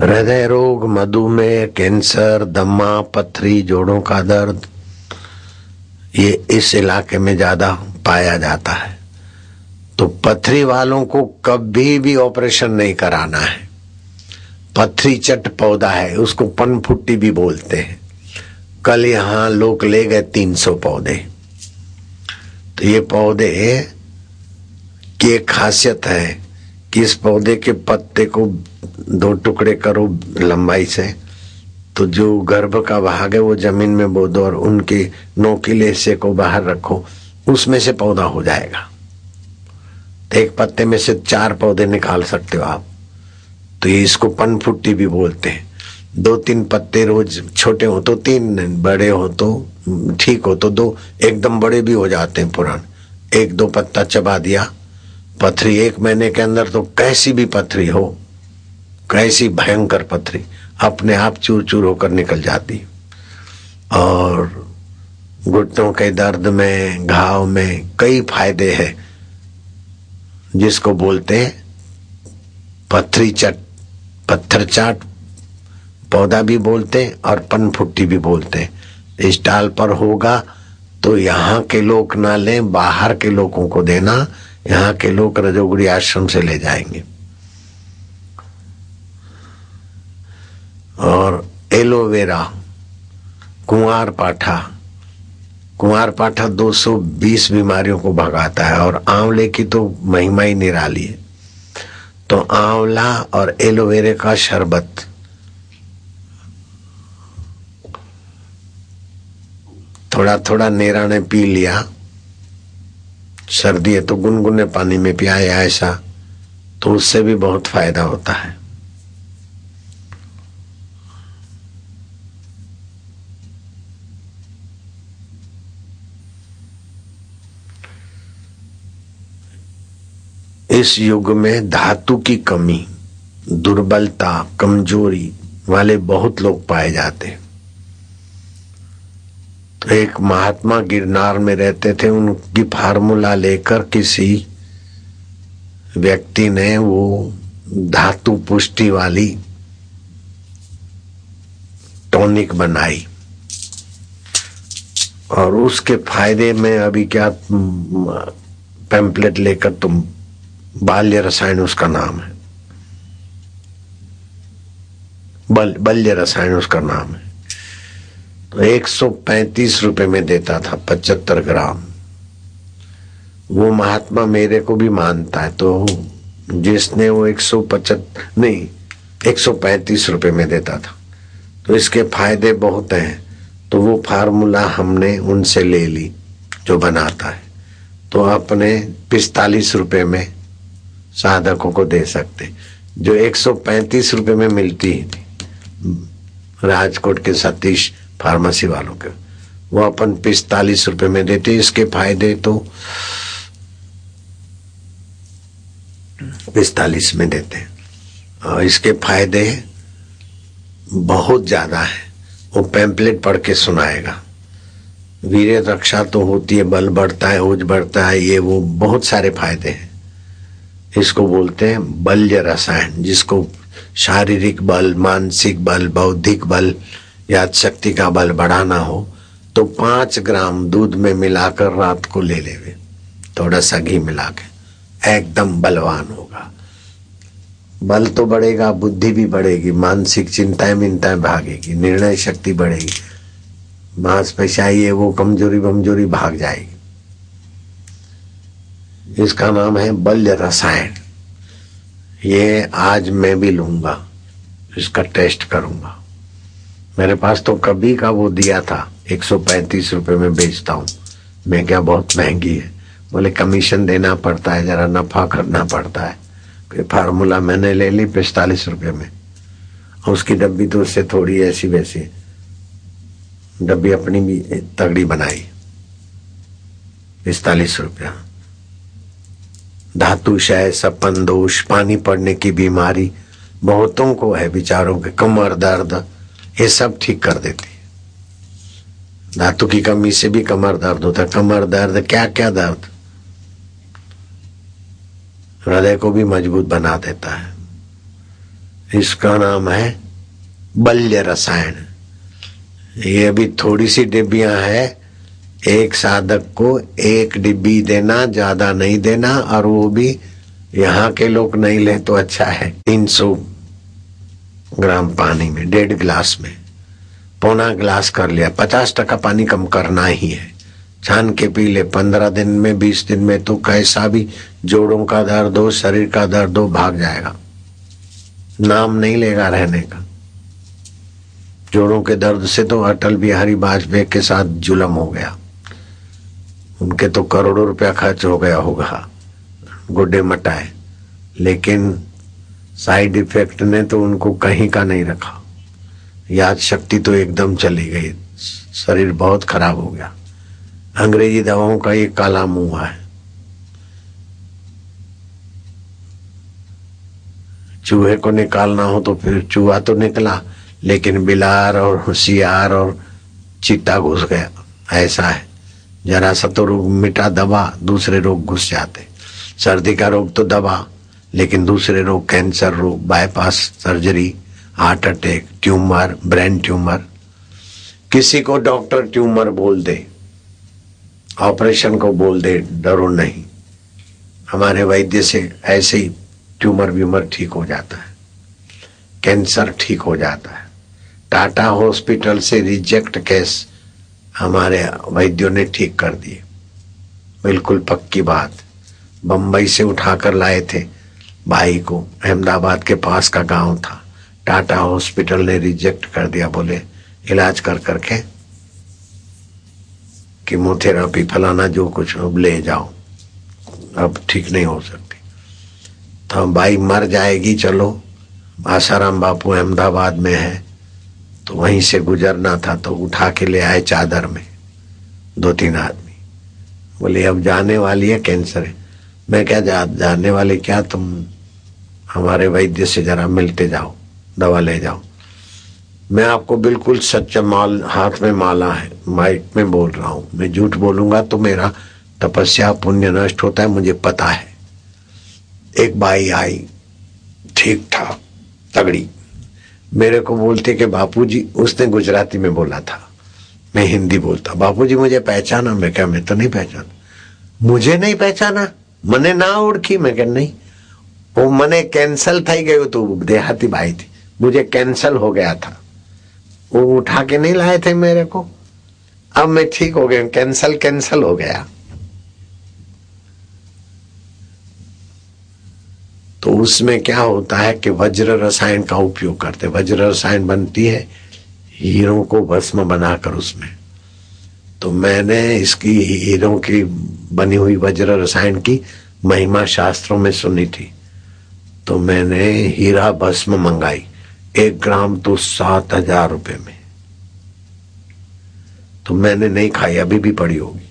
हृदय रोग, मधुमेह, कैंसर, दमा, पथरी, जोड़ों का दर्द, ये इस इलाके में ज्यादा पाया जाता है। तो पथरी वालों को कभी भी ऑपरेशन नहीं कराना है। पथरी चट पौधा है, उसको पनफुट्टी भी बोलते हैं। कल यहाँ लोग ले गए 300 पौधे। तो ये पौधे की एक खासियत है कि इस पौधे के पत्ते को 2 टुकड़े करो लंबाई से, तो जो गर्भ का भाग है वो जमीन में बो दो और उनके नोकीले हिस्से को बाहर रखो, उसमें से पौधा हो जाएगा। तो एक पत्ते में से 4 पौधे निकाल सकते हो आप। तो ये इसको पनफुट्टी भी बोलते हैं। 2-3 पत्ते रोज, छोटे हो तो 3, बड़े हो तो ठीक हो तो 2, एकदम बड़े भी हो जाते हैं पुराने। 1-2 पत्ता चबा दिया, पथरी 1 महीने के अंदर तो कैसी भी पथरी हो, कैसी भयंकर पथरी, अपने आप चूर चूर होकर निकल जाती। और घुटनों के दर्द में, घाव में कई फायदे हैं, जिसको बोलते हैं पथरी चट, पत्थर चाट पौधा भी बोलते हैं और पनफुट्टी भी बोलते हैं। स्टॉल पर होगा तो यहाँ के लोग ना लें, बाहर के लोगों को देना। यहाँ के लोग रजोगुड़ी आश्रम से ले जाएंगे। और एलोवेरा, कुंवार पाठा 220 बीमारियों को भगाता है। और आंवले की तो महिमा ही निराली है। तो आंवला और एलोवेरा का शरबत थोड़ा थोड़ा नेरा ने पी लिया, सर्दी है तो गुनगुने पानी में पिया ऐसा, तो उससे भी बहुत फायदा होता है। इस युग में धातु की कमी, दुर्बलता, कमजोरी वाले बहुत लोग पाए जाते हैं। तो एक महात्मा गिरनार में रहते थे, उनकी फार्मूला लेकर किसी व्यक्ति ने वो धातु पुष्टि वाली टॉनिक बनाई। और उसके फायदे में अभी क्या पैम्पलेट लेकर तुम, बाल्य रसायन उसका नाम है, बल्य रसायन उसका नाम है। तो 135 रुपए में देता था 75 ग्राम। वो महात्मा मेरे को भी मानता है, तो जिसने वो 135 रुपए में देता था। तो इसके फायदे बहुत हैं। तो वो फार्मूला हमने उनसे ले ली जो बनाता है। तो अपने 45 रुपए में साधकों को दे सकते, जो 135 रुपए में मिलती थी राजकोट के सतीश फार्मेसी वालों के, वो अपन 45 रुपए में देते। इसके फायदे तो 45 में देते हैं। और इसके फायदे बहुत ज्यादा है। वो पैम्पलेट पढ़ के सुनाएगा। वीर्य रक्षा तो होती है, बल बढ़ता है, ओज बढ़ता है, ये वो बहुत सारे फायदे हैं। इसको बोलते हैं बल्य रसायन, जिसको शारीरिक बल, मानसिक बल, बौद्धिक बल, याद शक्ति का बल बढ़ाना हो तो 5 ग्राम दूध में मिलाकर रात को ले लेवे, थोड़ा सा घी मिला के, एकदम बलवान होगा। बल तो बढ़ेगा, बुद्धि भी बढ़ेगी, मानसिक चिंताएं भागेगी, निर्णय शक्ति बढ़ेगी, मांसपेशियां ये वो कमजोरी भाग जाएगी। इसका नाम है बल्य रसायन। ये आज मैं भी लूंगा, इसका टेस्ट करूंगा। मेरे पास तो कभी का वो दिया था, 135 रुपए में बेचता हूँ मैं। क्या बहुत महंगी है? बोले कमीशन देना पड़ता है, जरा नफा करना पड़ता है। फिर फार्मूला मैंने ले ली 45 रुपए में। उसकी डब्बी तो उससे थोड़ी ऐसी वैसी, डब्बी अपनी भी तगड़ी बनाई, 45 रुपया। धातु क्षय, सपन दोष, पानी पड़ने की बीमारी बहुतों को है बेचारों के, कमर दर्द, ये सब ठीक कर देती है। धातु की कमी से भी कमर दर्द होता है। कमर दर्द, क्या क्या दर्द, हृदय को भी मजबूत बना देता है। इसका नाम है बल्य रसायन। ये भी थोड़ी सी डिब्बियां है, एक साधक को एक डिब्बी देना, ज्यादा नहीं देना, और वो भी यहाँ के लोग नहीं ले तो अच्छा है। 300 ग्राम पानी में 1.5 गिलास में पौना गिलास कर लिया। 50% पानी कम करना ही है। छान के पी ले। 15 दिन में 20 दिन में तो कैसा भी जोड़ों का दर्द हो, शरीर का दर्द हो, भाग जाएगा। नाम नहीं लेगा रहने का। जोड़ों के दर्द से तो अटल बिहारी वाजपेयी के साथ जुल्म हो गया। उनके तो करोड़ों रुपया खर्च हो गया होगा, गुड्डे मटाए, लेकिन साइड इफेक्ट ने तो उनको कहीं का नहीं रखा। याद शक्ति तो एकदम चली गई, शरीर बहुत खराब हो गया। अंग्रेजी दवाओं का ये काला मुंह है। चूहे को निकालना हो तो फिर चूहा तो निकला, लेकिन बिलार और होशियार और चीता घुस गया। ऐसा है, जरा सा तो रोग मिटा दबा, दूसरे रोग घुस जाते। सर्दी का रोग तो दबा, लेकिन दूसरे रोग, कैंसर रोग, bypass surgery, heart attack, tumour, brain tumour. किसी को डॉक्टर ट्यूमर बोल दे, ऑपरेशन को बोल दे, डरो नहीं। हमारे वैद्य से ऐसे ही ट्यूमर व्यूमर ठीक हो जाता है, कैंसर ठीक हो जाता है। टाटा हॉस्पिटल से रिजेक्ट केस हमारे वैद्यों ने ठीक कर दिए, बिल्कुल पक्की बात। बंबई से उठाकर लाए थे भाई को, अहमदाबाद के पास का गांव था। टाटा हॉस्पिटल ने रिजेक्ट कर दिया, बोले इलाज कर करके कीमोथेरापी फलाना जो कुछ अब ले जाओ, अब ठीक नहीं हो सकती। तो भाई मर जाएगी, चलो आसाराम बापू अहमदाबाद में है, तो वहीं से गुजरना था, तो उठा के ले आए चादर में 2-3 आदमी। बोले अब जाने वाली है, कैंसर है। मैं क्या जाने वाले क्या, तुम हमारे वैद्य से जरा मिलते जाओ, दवा ले जाओ। मैं आपको बिल्कुल सच्चा माल, हाथ में माला है, माइक में बोल रहा हूं। मैं झूठ बोलूंगा तो मेरा तपस्या पुण्य नष्ट होता है, मुझे पता है। एक बाई आई, ठीक ठाक तगड़ी, मेरे को बोलते कि बापूजी, उसने गुजराती में बोला था, मैं हिंदी बोलता, बापूजी मुझे पहचाना? मैं क्या, मैं तो नहीं पहचाना। मुझे नहीं पहचाना? मने ना ओळखी? मैं क्या नहीं, वो मने कैंसल थई गयो तो, देहाती भाई थी, मुझे कैंसल हो गया था, वो उठा के नहीं लाए थे मेरे को। अब मैं ठीक हो गया, कैंसल हो गया। तो उसमें क्या होता है कि वज्र रसायन का उपयोग करते। वज्र रसायन बनती है हीरों को भस्म बनाकर उसमें। तो मैंने इसकी हीरों की बनी हुई वज्र रसायन की महिमा शास्त्रों में सुनी थी, तो मैंने हीरा भस्म मंगाई। 1 ग्राम तो 7,000 रुपए में। तो मैंने नहीं खाई, अभी भी पड़ी होगी।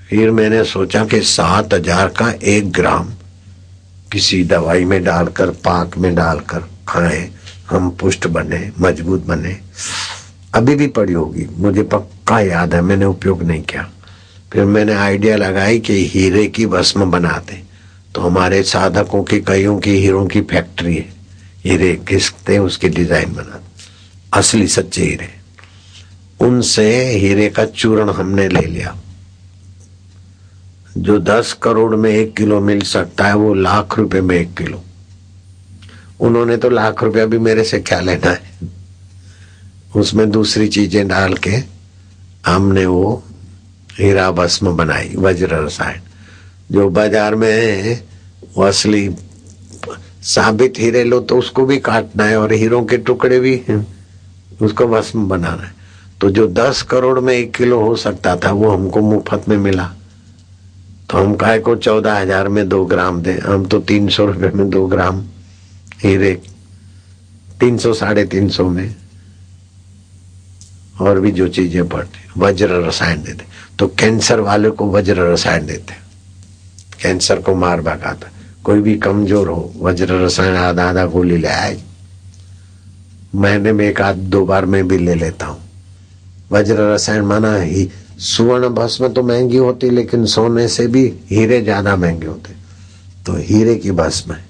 फिर मैंने सोचा कि 7,000 का 1 ग्राम किसी दवाई में डालकर, पाक में डालकर खाएं, हम पुष्ट बने, मजबूत बने। अभी भी पड़ी होगी, मुझे पक्का याद है, मैंने उपयोग नहीं किया। फिर मैंने आइडिया लगाई कि हीरे की भस्म बनाते। तो हमारे साधकों की, कईयों की हीरों की फैक्ट्री है, हीरे घिसते उसके डिजाइन बनाते, असली सच्चे हीरे। उनसे हीरे का चूर्ण हमने ले लिया। जो 10 करोड़ में 1 किलो मिल सकता है, वो लाख रुपए में 1 किलो। उन्होंने तो लाख रुपया भी मेरे से क्या लेना है। उसमें दूसरी चीजें डाल के हमने वो हीरा भस्म बनाई, वज्र रसायन। जो बाजार में है वो असली साबित हीरे लो तो उसको भी काटना है, और हीरों के टुकड़े भी उसको भस्म बनाना है। तो जो 10 करोड़ में 1 किलो हो सकता था, वो हमको मुफ्त में मिला। तो हम काहे को 14,000 में 2 ग्राम दे, हम तो 300 रुपए में 2 ग्राम हीरे, 300 साढ़े 300 में, और भी जो चीजें पड़ती, वज्र रसायन देते। तो कैंसर वाले को वज्र रसायन देते, कैंसर को मार भगाता। कोई भी कमजोर हो, वज्र रसायन आधा गोली ले आए। महीने में 1-2 बार मैं भी ले लेता हूँ। वज्र रसायन माना ही सुवर्ण भस्म तो महंगी होती, लेकिन सोने से भी हीरे ज्यादा महंगे होते। तो हीरे की भस्म है,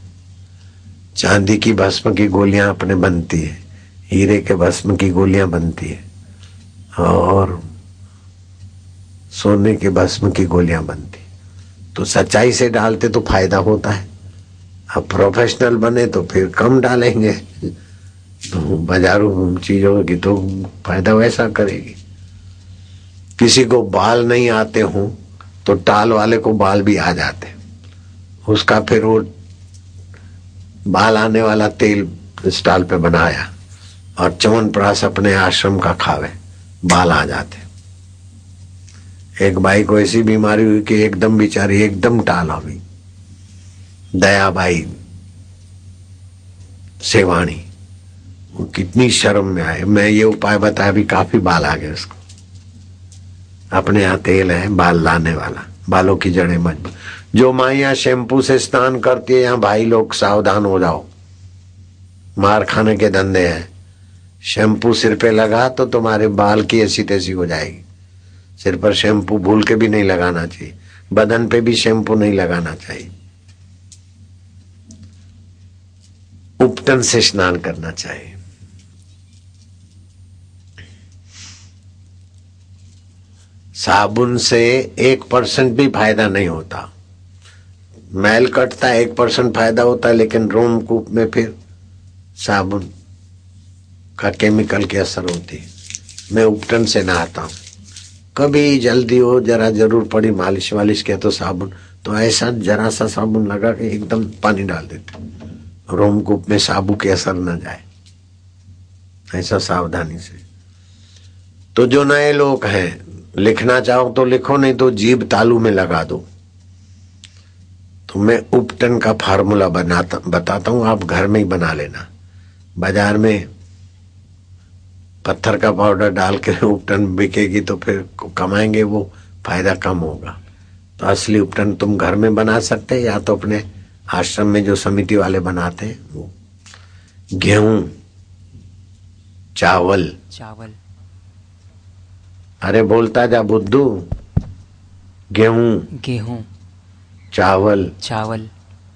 चांदी की भस्म की गोलियां अपने बनती है, हीरे के भस्म की गोलियां बनती है, और सोने के भस्म की गोलियां बनती। तो सच्चाई से डालते तो फायदा होता है। अब प्रोफेशनल बने तो फिर कम डालेंगे, तो बाजारू चीजों की तो फायदा वैसा करेगी। किसी को बाल नहीं आते हों तो टाल वाले को बाल भी आ जाते, उसका फिर वो बाल आने वाला तेल स्टॉल पे बनाया और च्यवनप्राश अपने आश्रम का खावे, बाल आ जाते। एक भाई को ऐसी बीमारी हुई कि एकदम बेचारी एकदम टाल हो गई, दयाबाई सेवाणी, वो कितनी शर्म में आए। मैं ये उपाय बताया, भी काफी बाल आ गए उसको। अपने यहाँ तेल है बाल लाने वाला, बालों की जड़ें मजबूत। जो माइया शैम्पू से स्नान करती है, यहाँ भाई लोग सावधान हो जाओ, मार खाने के धंधे हैं। शैम्पू सिर पे लगा तो तुम्हारे बाल की ऐसी तैसी हो जाएगी। सिर पर शैम्पू भूल के भी नहीं लगाना चाहिए, बदन पे भी शैम्पू नहीं लगाना चाहिए। उपटन से स्नान करना चाहिए। साबुन से 1% भी फायदा नहीं होता, मैल कटता है 1% फायदा होता है, लेकिन रोमकूप में फिर साबुन का केमिकल की असर होती है। मैं उपटन से नहाता हूँ, कभी जल्दी हो जरा जरूर पड़ी मालिश वालिश किया तो साबुन, तो ऐसा जरा सा साबुन लगा के एकदम पानी डाल देते, रोमकूप में साबु के असर न जाए, ऐसा सावधानी से। तो जो नए लोग हैं, लिखना चाहो तो लिखो, नहीं तो जीभ तालू में लगा दो। तो मैं उपटन का फार्मूला बताता हूं, आप घर में ही बना लेना। बाजार में पत्थर का पाउडर डाल के उपटन बिकेगी तो फिर कमाएंगे वो, फायदा कम होगा। तो असली उपटन तुम घर में बना सकते, या तो अपने आश्रम में जो समिति वाले बनाते हैं वो। गेहूं, चावल, अरे बोलता जा बुद्धू, गेहूं, चावल,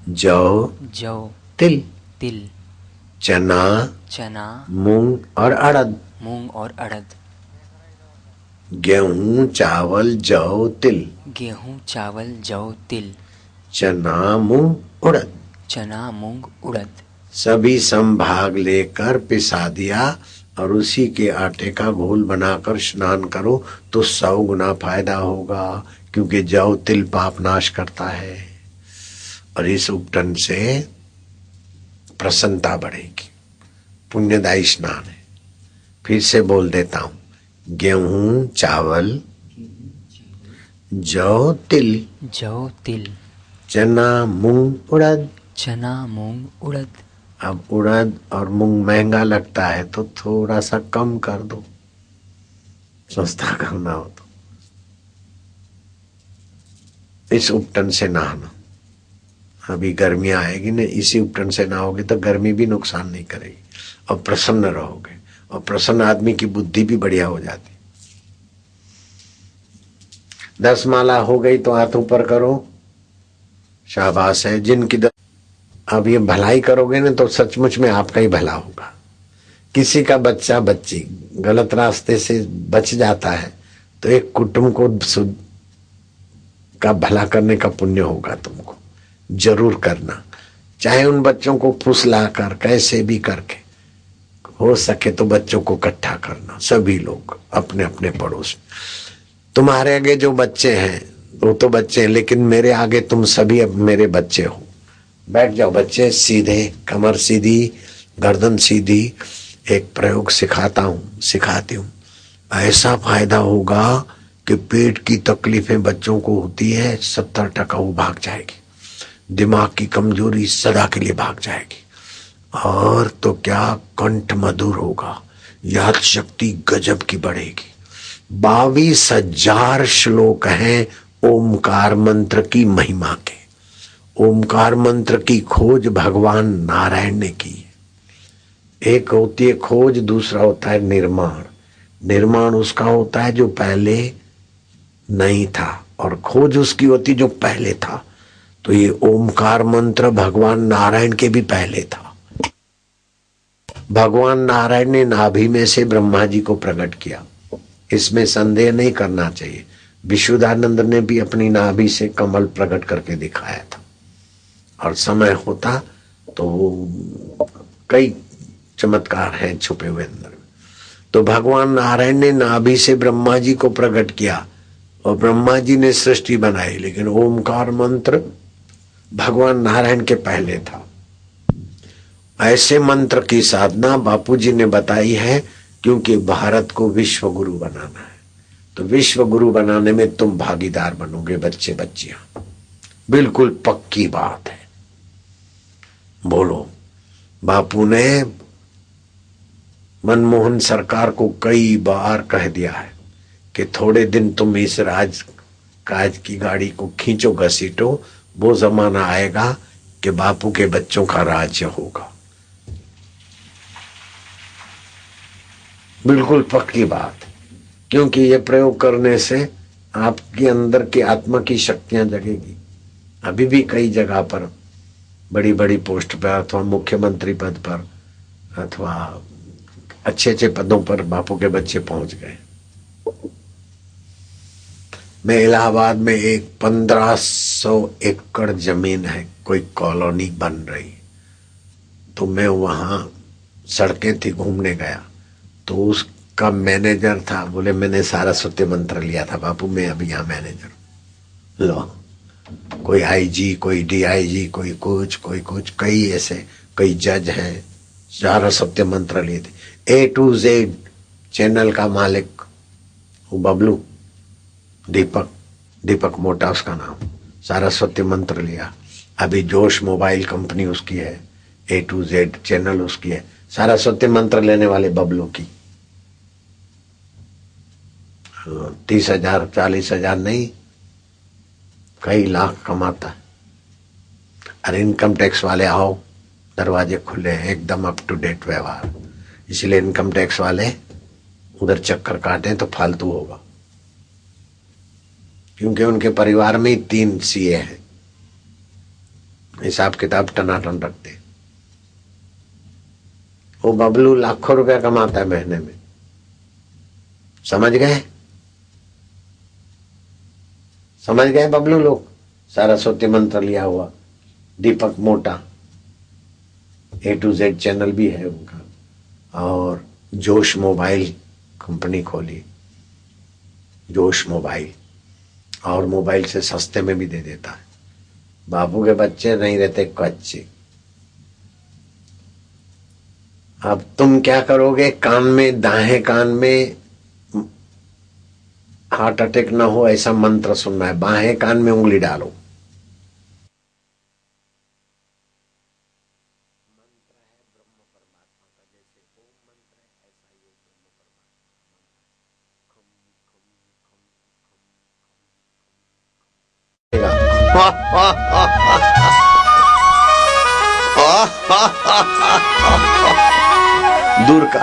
जौ, तिल, चना, मूंग और अड़द। गेहूं, चावल, जौ, तिल, चना, मूंग, उड़द। सभी संभाग लेकर पिसा दिया और उसी के आटे का घोल बनाकर स्नान करो तो 100 गुना फायदा होगा, क्योंकि जौ तिल पाप नाश करता है और इस उपटन से प्रसन्नता बढ़ेगी। पुण्यदायी स्नान है। फिर से बोल देता हूं, गेहूं, चावल, जौ तिल, चना, मूंग, उड़द। अब उड़द और मूंग महंगा लगता है तो थोड़ा सा कम कर दो, सस्ता करना हो तो। इस उपटन से नहाना, अभी गर्मियां आएगी ना, इसी उपटन से नहाओगे तो गर्मी भी नुकसान नहीं करेगी और प्रसन्न रहोगे, और प्रसन्न आदमी की बुद्धि भी बढ़िया हो जाती। 10 माला हो गई तो हाथ ऊपर करो, शाबाश है। जिनकी अब ये भलाई करोगे ना तो सचमुच में आपका ही भला होगा। किसी का बच्चा बच्ची गलत रास्ते से बच जाता है तो एक कुटुंब को का भला करने का पुण्य होगा। तुमको जरूर करना, चाहे उन बच्चों को फुसला कर कैसे भी करके हो सके तो बच्चों को इकट्ठा करना, सभी लोग अपने अपने पड़ोस। तुम्हारे आगे जो बच्चे हैं वो तो बच्चे हैं, लेकिन मेरे आगे तुम सभी अब मेरे बच्चे हो। बैठ जाओ बच्चे, सीधे, कमर सीधी, गर्दन सीधी। एक प्रयोग सिखाती हूँ। ऐसा फायदा होगा कि पेट की तकलीफें बच्चों को होती है 70% वो भाग जाएगी, दिमाग की कमजोरी सदा के लिए भाग जाएगी, और तो क्या कंठ मधुर होगा, याद शक्ति गजब की बढ़ेगी। 22,000 श्लोक हैं ओमकार मंत्र की महिमा के। ओमकार मंत्र की खोज भगवान नारायण ने की। एक होती है खोज, दूसरा होता है निर्माण। निर्माण उसका होता है जो पहले नहीं था, और खोज उसकी होती जो पहले था। तो ये ओमकार मंत्र भगवान नारायण के भी पहले था, भगवान नारायण ने नाभि में से ब्रह्मा जी को प्रकट किया, इसमें संदेह नहीं करना चाहिए। विशुद्धानंद ने भी अपनी नाभि से कमल प्रकट करके दिखाया था, और समय होता तो कई चमत्कार हैं छुपे हुए अंदर। तो भगवान नारायण ने नाभि से ब्रह्मा जी को प्रकट किया और ब्रह्मा जी ने सृष्टि बनाई, लेकिन ओमकार मंत्र भगवान नारायण के पहले था। ऐसे मंत्र की साधना बापूजी ने बताई है, क्योंकि भारत को विश्व गुरु बनाना है। तो विश्व गुरु बनाने में तुम भागीदार बनोगे बच्चे बच्चियां, बिल्कुल पक्की बात है। बोलो, बापू ने मनमोहन सरकार को कई बार कह दिया है कि थोड़े दिन तुम इस काज की गाड़ी को खींचो घसीटो, वो जमाना आएगा कि बापू के बच्चों का राज्य होगा। बिल्कुल पक्की बात, क्योंकि ये प्रयोग करने से आपके अंदर की आत्मा की शक्तियां जगेगी। अभी भी कई जगह पर बड़ी बड़ी पोस्ट पर अथवा मुख्यमंत्री पद पर अथवा अच्छे अच्छे पदों पर बापू के बच्चे पहुंच गए। मैं इलाहाबाद में एक 1500 एकड़ जमीन है, कोई कॉलोनी बन रही, तो मैं वहां सड़कें थी घूमने गया, तो उसका मैनेजर था, बोले मैंने सरस्वती मंत्र लिया था बापू, मैं अभी यहाँ मैनेजर। लो, कोई आईजी, कोई डीआईजी, कोई कुछ कई ऐसे कई जज हैं, सरस्वती मंत्र लिए थे। A to Z चैनल का मालिक वो बबलू, दीपक मोटा उसका नाम, सरस्वती मंत्र लिया। अभी जोश मोबाइल कंपनी उसकी है, A to Z चैनल उसकी है, सरस्वती मंत्र लेने वाले बबलू की। 30,000 40,000 नहीं, कई लाख कमाता है। अरे इनकम टैक्स वाले आओ, दरवाजे खुले हैं, एकदम अप टू डेट व्यवहार। इसलिए इनकम टैक्स वाले उधर चक्कर काटें तो फालतू होगा, क्योंकि उनके परिवार में ही 3 सीए हैं, हिसाब किताब टनाटन रखते। वो बबलू लाखों रुपया कमाता है महीने में, समझ गए? समझ गए बबलू लोग? सरस्वती मंत्र लिया हुआ, दीपक मोटा, A to Z चैनल भी है उनका, और जोश मोबाइल कंपनी खोली, जोश मोबाइल, और मोबाइल से सस्ते में भी दे देता है। बापू के बच्चे नहीं रहते कच्चे। अब तुम क्या करोगे? कान में, दाएं कान में हार्ट अटैक ना हो ऐसा मंत्र सुनना है, बाएं कान में उंगली डालो। दूर का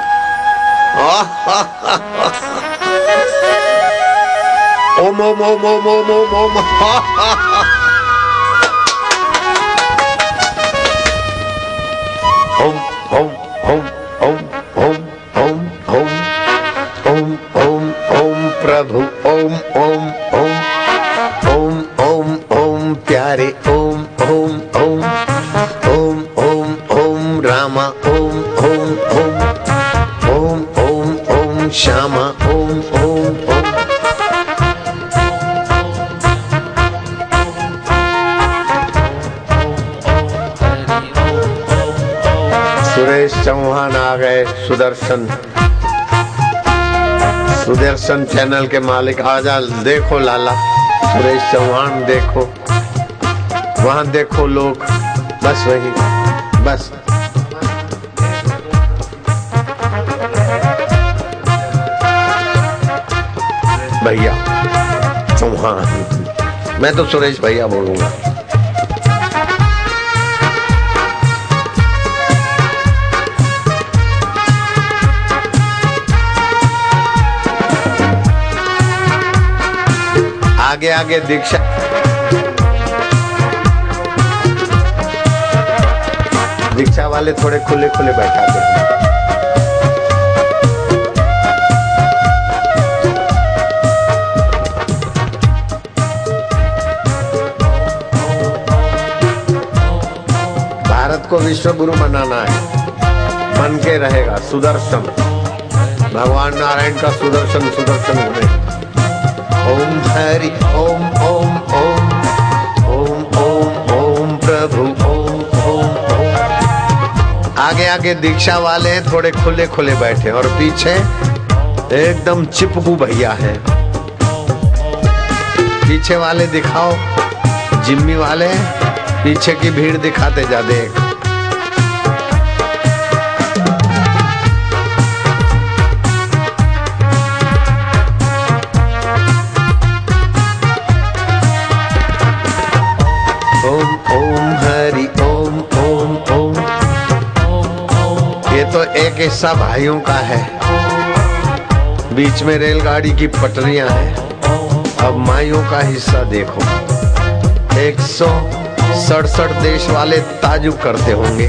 ओम ओम ओम ओम ओम ओम ओम ओम ओम ओम ओम ओम ओम ओम ओम ओम प्रभु ओम ओम ओम ओम ओम ओम प्यारे ओम ओम ओम ओम ओम ओम रामा ओम ओम ओम ओम ओम ओम श्यामा ओम ओम ओम। सुरेश चौहान आ गए, सुदर्शन चैनल के मालिक। आजा देखो लाला सुरेश चौहान, देखो वहां, देखो लोग, बस वही, बस भैया चौहान, मैं तो सुरेश भैया बोलूंगा। आगे आगे दीक्षा, दीक्षा वाले थोड़े खुले खुले बैठाते हैं। कृष्ण गुरु बनाना है, बन के रहेगा सुदर्शन, भगवान नारायण का सुदर्शन सुदर्शन घूमे। ओम हरि ओम ओम ओम ओम ओम ओम प्रभु ओम ओम ओम। आगे आगे दीक्षा वाले हैं, थोड़े खुले खुले बैठे, और पीछे एकदम चिपकू भैया है। पीछे वाले दिखाओ, जिम्मी वाले पीछे की भीड़ दिखाते जा। देख ओम ओम हरि ओम ओम ओम। ये तो एक हिस्सा भाइयों का है, बीच में रेलगाड़ी की पटरियां हैं। अब माइयों का हिस्सा देखो, 167 देश वाले ताजुब करते होंगे।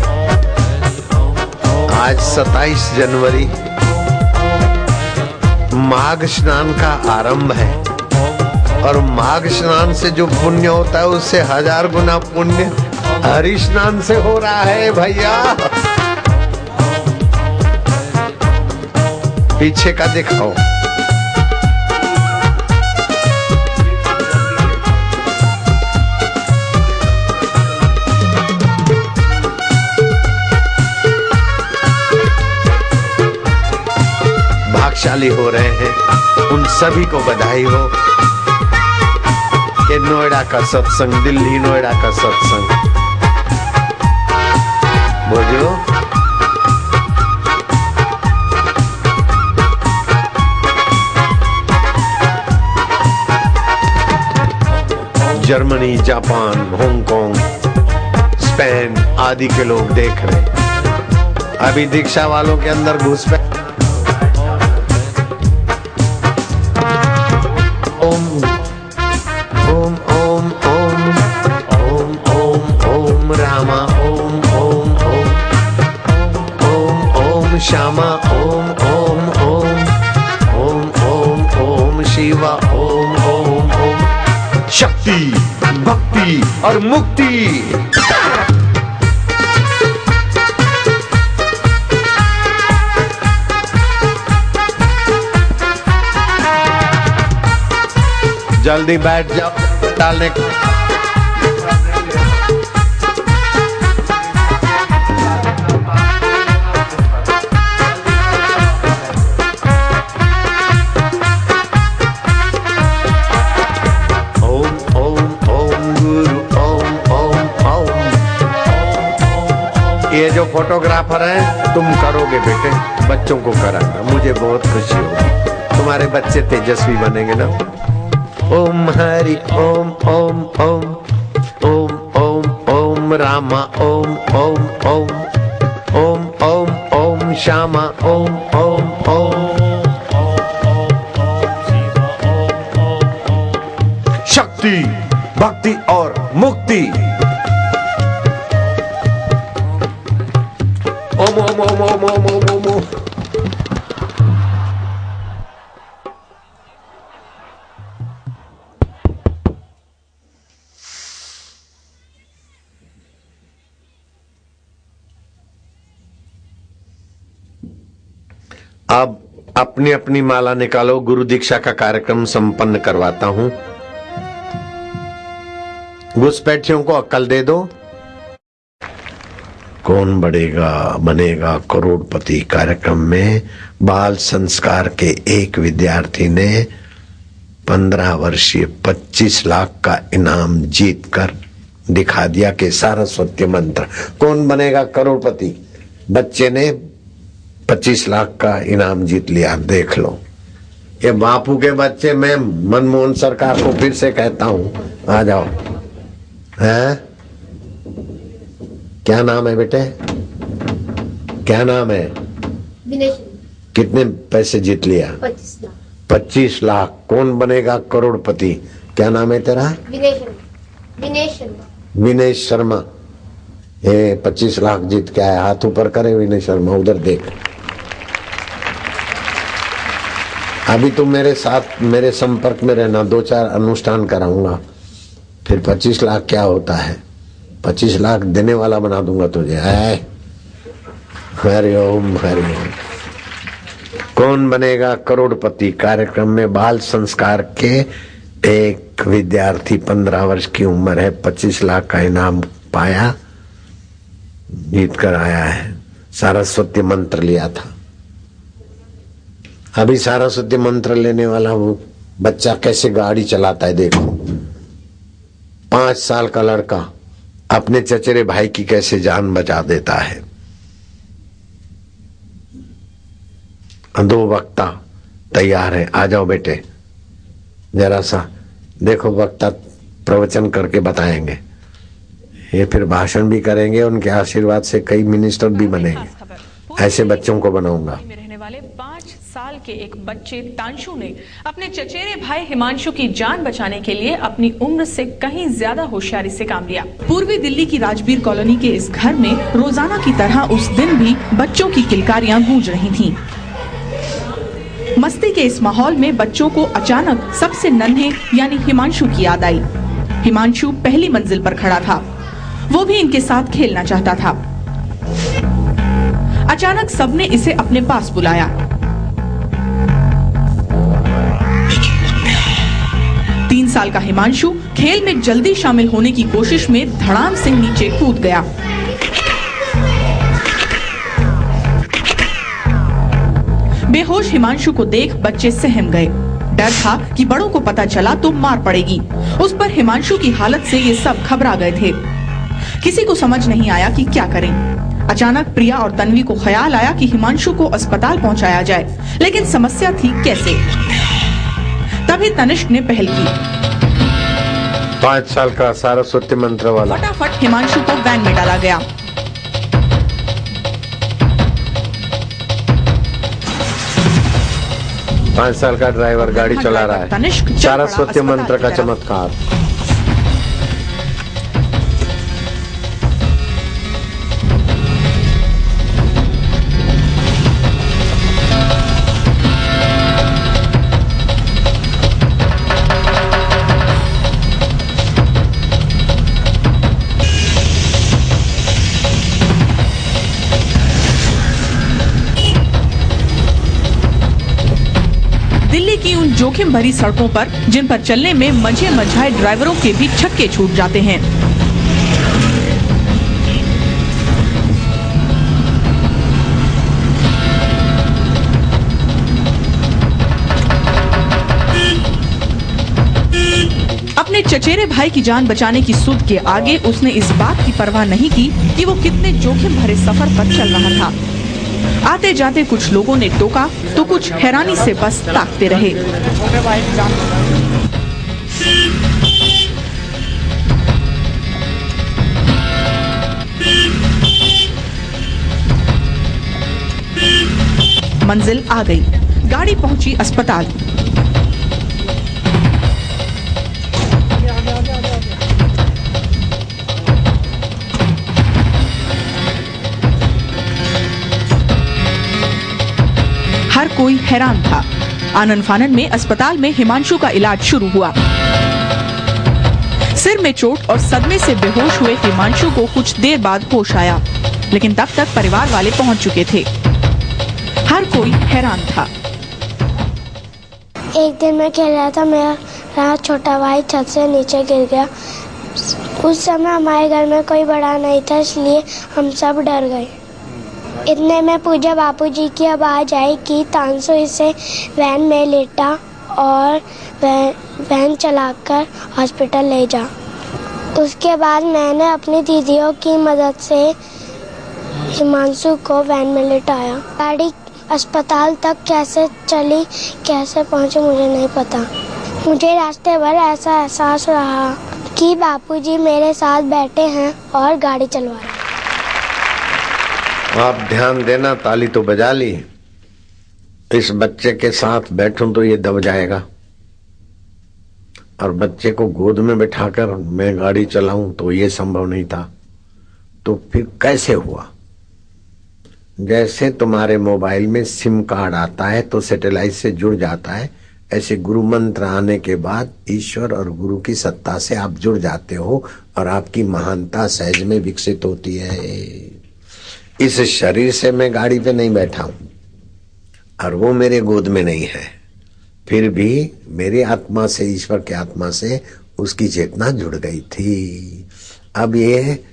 आज 27 जनवरी माघ स्नान का आरंभ है, और माघ स्नान से जो पुण्य होता है उससे 1000 गुना पुण्य हरि स्नान से हो रहा है भैया। पीछे का दिखाओ, भाग्यशाली हो रहे हैं। उन सभी को बधाई हो कि नोएडा का सत्संग, दिल्ली नोएडा का सत्संग बोलो। जर्मनी, जापान, हांगकांग, स्पेन आदि के लोग देख रहे। अभी दीक्षा वालों के अंदर घुस पे ओम ओम ओम ओम ओम ओम ओम रामा ओम ओम ओम ओम ओम श्यामा ओम ओम ओम ओम ओम ओम शिवा ओम ओम ओम। शक्ति, भक्ति और मुक्ति। जल्दी बैठ जाओ डालने को। ये जो फोटोग्राफर है तुम करोगे बेटे, बच्चों को कराना, मुझे बहुत खुशी होगी। तुम्हारे बच्चे तेजस्वी बनेंगे ना। ओम हरि ओम ओम ओम ओम ओम ओम रामा ओम ओम ओम ओम ओम ओम श्यामा ओम ओम ओम। शक्ति, भक्ति और मुक्ति। ओम ओम ओम ओम ओम ओम ओम। अब अपनी अपनी माला निकालो, गुरु दीक्षा का कार्यक्रम संपन्न करवाता हूं। घुसपैठियों को अक्ल दे दो। कौन बनेगा करोड़पति कार्यक्रम में बाल संस्कार के एक विद्यार्थी ने 15 वर्षीय 25 लाख का इनाम जीत कर दिखा दिया कि सारस्वती मंत्र। कौन बनेगा करोड़पति? बच्चे ने 25 लाख का इनाम जीत लिया। देख लो, ये बापू के बच्चे। मैं मनमोहन सरकार को फिर से कहता हूं, आ जाओ। है क्या नाम है बेटे? क्या नाम है? कितने पैसे जीत लिया? 25 लाख। 25 लाख। कौन बनेगा करोड़पति? क्या नाम है तेरा? विनय शर्मा। ये 25 लाख जीत के आया। हाथ ऊपर करे विनय शर्मा, उधर देख। अभी तुम मेरे साथ मेरे संपर्क में रहना, 2-4 अनुष्ठान कराऊंगा, फिर 25 लाख क्या होता है। 25 लाख देने वाला बना दूंगा तुझे। हरिओम हरिओम। कौन बनेगा करोड़पति कार्यक्रम में बाल संस्कार के एक विद्यार्थी 15 वर्ष की उम्र है, 25 लाख का इनाम पाया, जीत कर आया है। सरस्वती मंत्र लिया था। अभी सरस्वती मंत्र लेने वाला वो बच्चा कैसे गाड़ी चलाता है देखो। 5 साल का लड़का अपने चचेरे भाई की कैसे जान बचा देता है। 2 वक्ता तैयार है, आ जाओ बेटे, जरा सा देखो, वक्ता प्रवचन करके बताएंगे। ये फिर भाषण भी करेंगे, उनके आशीर्वाद से कई मिनिस्टर भी बनेंगे। ऐसे बच्चों को बनाऊंगा। में रहने वाले 5 साल के एक बच्चे तांशु ने अपने चचेरे भाई हिमांशु की जान बचाने के लिए अपनी उम्र से कहीं ज्यादा होशियारी से काम लिया। पूर्वी दिल्ली की राजबीर कॉलोनी के इस घर में रोजाना की तरह उस दिन भी बच्चों की किलकारियां गूंज रही थीं। मस्ती के इस माहौल में बच्चों को अचानक सबसे नन्हे यानी हिमांशु की याद आई। हिमांशु पहली मंजिल पर खड़ा था, वो भी इनके साथ खेलना चाहता था। अचानक सबने इसे अपने पास बुलाया। 3 साल का हिमांशु खेल में जल्दी शामिल होने की कोशिश में धड़ाम से नीचे कूद गया। बेहोश हिमांशु को देख बच्चे सहम गए। डर था कि बड़ों को पता चला तो मार पड़ेगी। उस पर हिमांशु की हालत से ये सब घबरा गए थे। किसी को समझ नहीं आया कि क्या करें। अचानक प्रिया और तन्वी को ख्याल आया कि हिमांशु को अस्पताल पहुंचाया जाए, लेकिन समस्या थी कैसे। तभी तनिष्क ने पहल की। 5 साल का सरस्वती मंत्र वाला। फटाफट हिमांशु को वैन में डाला गया। पांच साल का ड्राइवर गाड़ी चला रहा है। तनिष्क सरस्वती मंत्र का चमत्कार। दिल्ली की उन जोखिम भरी सड़कों पर जिन पर चलने में मंझे मझाए ड्राइवरों के भी छक्के छूट जाते हैं। अपने चचेरे भाई की जान बचाने की सुध के आगे उसने इस बात की परवाह नहीं की कि वो कितने जोखिम भरे सफर पर चल रहा था। आते जाते कुछ लोगों ने टोका तो कुछ हैरानी से बस ताकते रहे। मंजिल आ गई। गाड़ी पहुंची अस्पताल। हर कोई हैरान था। आनन फानन में अस्पताल में हिमांशु का इलाज शुरू हुआ। सिर में चोट और सदमे से बेहोश हुए हिमांशु को कुछ देर बाद होश आया, लेकिन तब तक परिवार वाले पहुंच चुके थे। हर कोई हैरान था। एक दिन मैं खेल रहा था, मेरा छोटा भाई छत से नीचे गिर गया। उस समय हमारे घर में कोई बड़ा नहीं था, इसलिए हम सब डर गए। इतने में पूजा बापूजी की आवाज़ आई कि तांसु इसे वैन में लेटा और वैन चलाकर हॉस्पिटल ले जा। उसके बाद मैंने अपनी दीदियों की मदद से हिमांशु को वैन में लेटाया। गाड़ी अस्पताल तक कैसे चली, कैसे पहुंची मुझे नहीं पता। मुझे रास्ते भर ऐसा एहसास रहा कि बापूजी मेरे साथ बैठे हैं और गाड़ी चलवा रहे हैं। आप ध्यान देना, ताली तो बजा ली। इस बच्चे के साथ बैठूं तो ये दब जाएगा, और बच्चे को गोद में बिठाकर मैं गाड़ी चलाऊं तो ये संभव नहीं था। तो फिर कैसे हुआ? जैसे तुम्हारे मोबाइल में सिम कार्ड आता है तो सैटेलाइट से जुड़ जाता है, ऐसे गुरु मंत्र आने के बाद ईश्वर और गुरु की सत्ता से आप जुड़ जाते हो और आपकी महानता सहज में विकसित होती है। इस शरीर से मैं गाड़ी पे नहीं बैठा हूं और वो मेरे गोद में नहीं है, फिर भी मेरी आत्मा से, ईश्वर की आत्मा से उसकी चेतना जुड़ गई थी। अब ये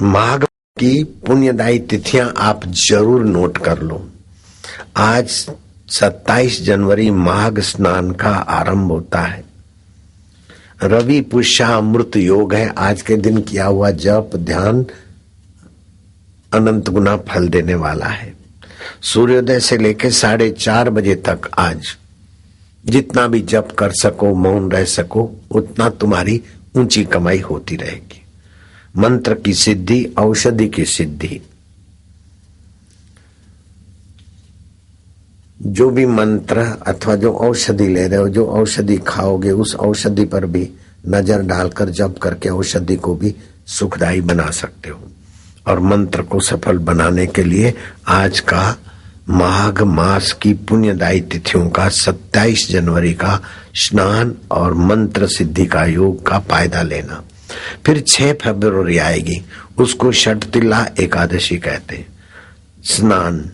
माघ की पुण्यदायी तिथियां आप जरूर नोट कर लो। आज 27 जनवरी माघ स्नान का आरंभ होता है। रवि पुष्या अमृत योग है। आज के दिन किया हुआ जप ध्यान अनंत गुना फल देने वाला है। सूर्योदय से लेकर 4:30 बजे तक आज जितना भी जप कर सको, मौन रह सको, उतना तुम्हारी ऊंची कमाई होती रहेगी। मंत्र की सिद्धि, औषधि की सिद्धि। जो भी मंत्र अथवा जो औषधि ले रहे हो, जो औषधि खाओगे, उस औषधि पर भी नजर डालकर जप करके औषधि को भी सुखदायी बना सकते हो। और मंत्र को सफल बनाने के लिए आज का माघ मास की पुण्यदायी तिथियों का 27 जनवरी का स्नान और मंत्र सिद्धि का योग का फायदा लेना। फिर 6 फरवरी आएगी, उसको षटतिला एकादशी कहते हैं। स्नान,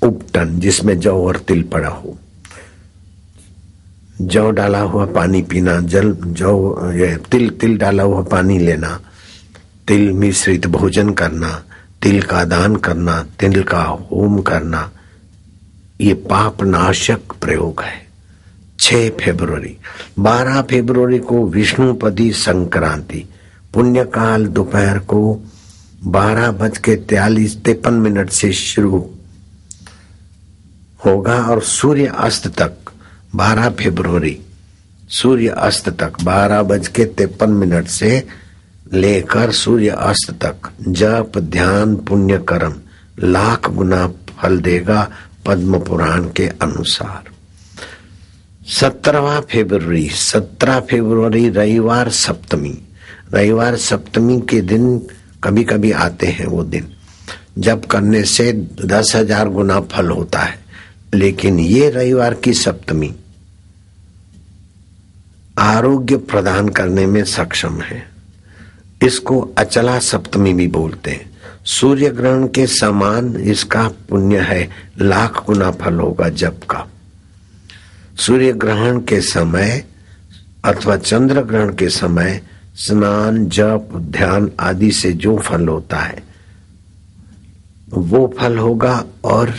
उपटन, जिसमें जौ और तिल पड़ा हो, जौ डाला हुआ पानी पीना, तिल डाला हुआ पानी लेना, तिल मिश्रित भोजन करना, तिल का दान करना, तिल का होम करना, ये पाप नाशक प्रयोग है। 6 फरवरी। 12 फरवरी को विष्णुपदी संक्रांति, पुण्यकाल दोपहर को 12:43 से शुरू होगा और सूर्य अस्त तक 12 फरवरी सूर्य अस्त तक 12:53 से लेकर सूर्य अस्त तक जप ध्यान पुण्य कर्म लाख गुना फल देगा पद्म पुराण के अनुसार। 17 फरवरी रविवार सप्तमी। रविवार सप्तमी के दिन कभी कभी आते हैं वो दिन, जब करने से 10,000 गुना फल होता है। लेकिन ये रविवार की सप्तमी आरोग्य प्रदान करने में सक्षम है। इसको अचला सप्तमी भी बोलते हैं। सूर्य ग्रहण के समान इसका पुण्य है, लाख गुना फल होगा जप का। सूर्य ग्रहण के समय अथवा चंद्र ग्रहण के समय स्नान जप ध्यान आदि से जो फल होता है वो फल होगा। और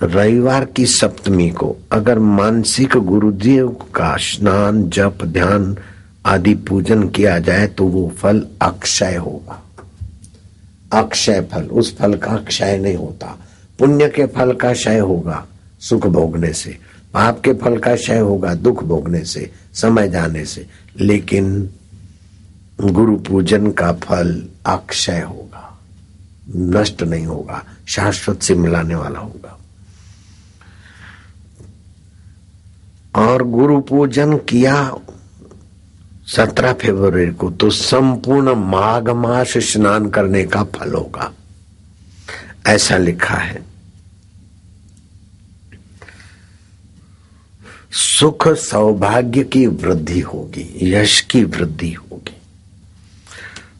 रविवार की सप्तमी को अगर मानसिक गुरुदेव का स्नान जप ध्यान आदि पूजन किया जाए तो वो फल अक्षय होगा। अक्षय फल, उस फल का क्षय नहीं होता। पुण्य के फल का क्षय होगा सुख भोगने से, पाप के फल का क्षय होगा दुख भोगने से, समय जाने से। लेकिन गुरु पूजन का फल अक्षय होगा, नष्ट नहीं होगा, शाश्वत से मिलाने वाला होगा। और गुरु पूजन किया 17 फरवरी को तो संपूर्ण माघ मास स्नान करने का फल होगा, ऐसा लिखा है। सुख सौभाग्य की वृद्धि होगी, यश की वृद्धि होगी।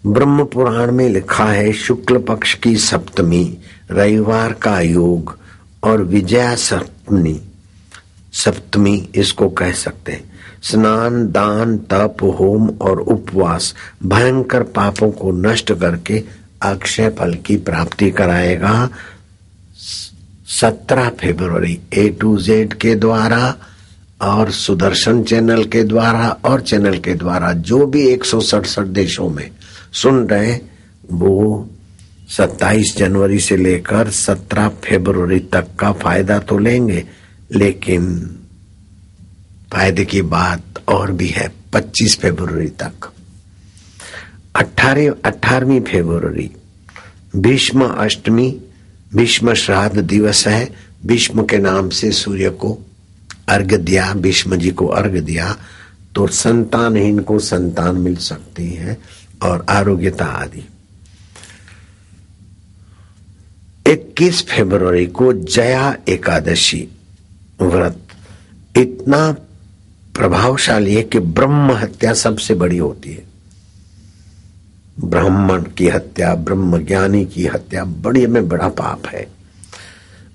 ब्रह्म पुराण में लिखा है शुक्ल पक्ष की सप्तमी रविवार का योग और विजया सप्तमी इसको कह सकते हैं। स्नान दान तप होम और उपवास भयंकर पापों को नष्ट करके अक्षय फल की प्राप्ति कराएगा। 17 फरवरी A to Z के द्वारा और सुदर्शन चैनल के द्वारा और चैनल के द्वारा जो भी 167 देशों में सुन रहे वो 27 जनवरी से लेकर 17 फरवरी तक का फायदा तो लेंगे, लेकिन फायदे की बात और भी है। 25 फरवरी तक 18वीं फरवरी भीष्म अष्टमी, भीष्म श्राद्ध दिवस है। भीष्म के नाम से सूर्य को अर्घ्य दिया, भीष्म जी को अर्घ्य दिया तो संतानहीन को संतान मिल सकती है और आरोग्यता आदि। 21 फरवरी को जया एकादशी व्रत। इतना प्रभावशाली है कि ब्रह्म हत्या सबसे बड़ी होती है। ब्राह्मण की हत्या, ब्रह्म ज्ञानी की हत्या बड़ी में बड़ा पाप है।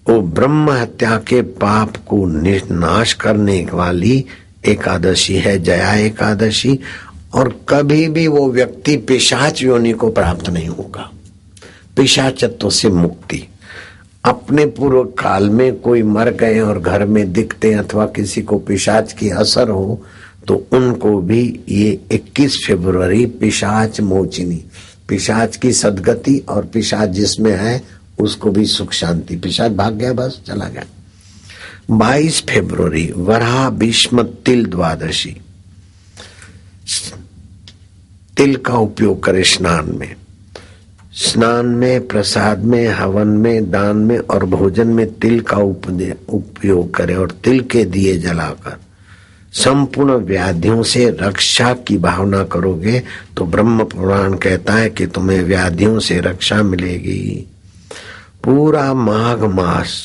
वो ब्रह्म हत्या के पाप को नाश करने वाली एकादशी है जया एकादशी। और कभी भी वो व्यक्ति पिशाच योनि को प्राप्त नहीं होगा, पिशाचत्व से मुक्ति। अपने पूर्व काल में कोई मर गए और घर में दिखते अथवा किसी को पिशाच की असर हो तो उनको भी ये 21 फरवरी पिशाच मोचिनी, पिशाच की सदगति और पिशाच जिसमें है उसको भी सुख शांति। पिशाच भाग गया, बस चला गया। 22 फरवरी वराह भीष्म तिल द्वादशी। तिल का उपयोग करे स्नान में, स्नान में, प्रसाद में, हवन में, दान में और भोजन में तिल का उपयोग करे और तिल के दिए जलाकर संपूर्ण व्याधियों से रक्षा की भावना करोगे तो ब्रह्म पुराण कहता है कि तुम्हें व्याधियों से रक्षा मिलेगी। पूरा माघ मास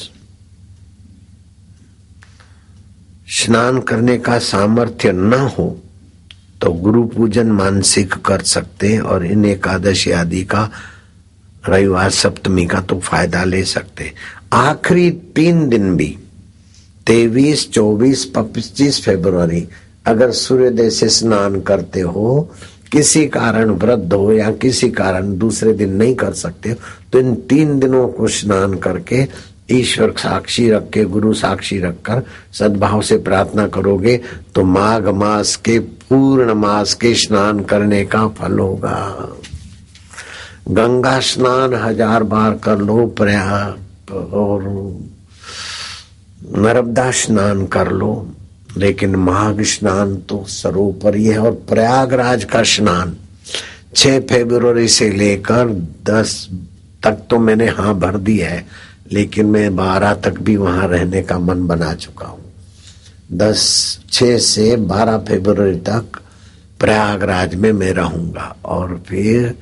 स्नान करने का सामर्थ्य न हो तो गुरु पूजन मानसिक कर सकते हैं और इन एकादशी आदि का, रविवार सप्तमी का तो फायदा ले सकते। आखिरी 3 दिन भी 23, 24, 25 फरवरी अगर सूर्योदय से स्नान करते हो, किसी कारण वृद्ध हो या किसी कारण दूसरे दिन नहीं कर सकते हो तो इन 3 दिनों को स्नान करके ईश्वर साक्षी रख के, गुरु साक्षी रखकर सद्भाव से प्रार्थना करोगे तो माघ मास के पूर्ण मास के स्नान करने का फल होगा। गंगा स्नान 1000 बार कर लो, प्रयाग और नर्मदा स्नान कर लो, लेकिन माघ स्नान तो सर्वोपरि है। और प्रयागराज का स्नान 6 फरवरी से लेकर 10 तक तो मैंने हाँ भर दी है, लेकिन मैं 12 तक भी वहां रहने का मन बना चुका हूं। 6 से 12 फरवरी तक प्रयागराज में मैं रहूंगा और फिर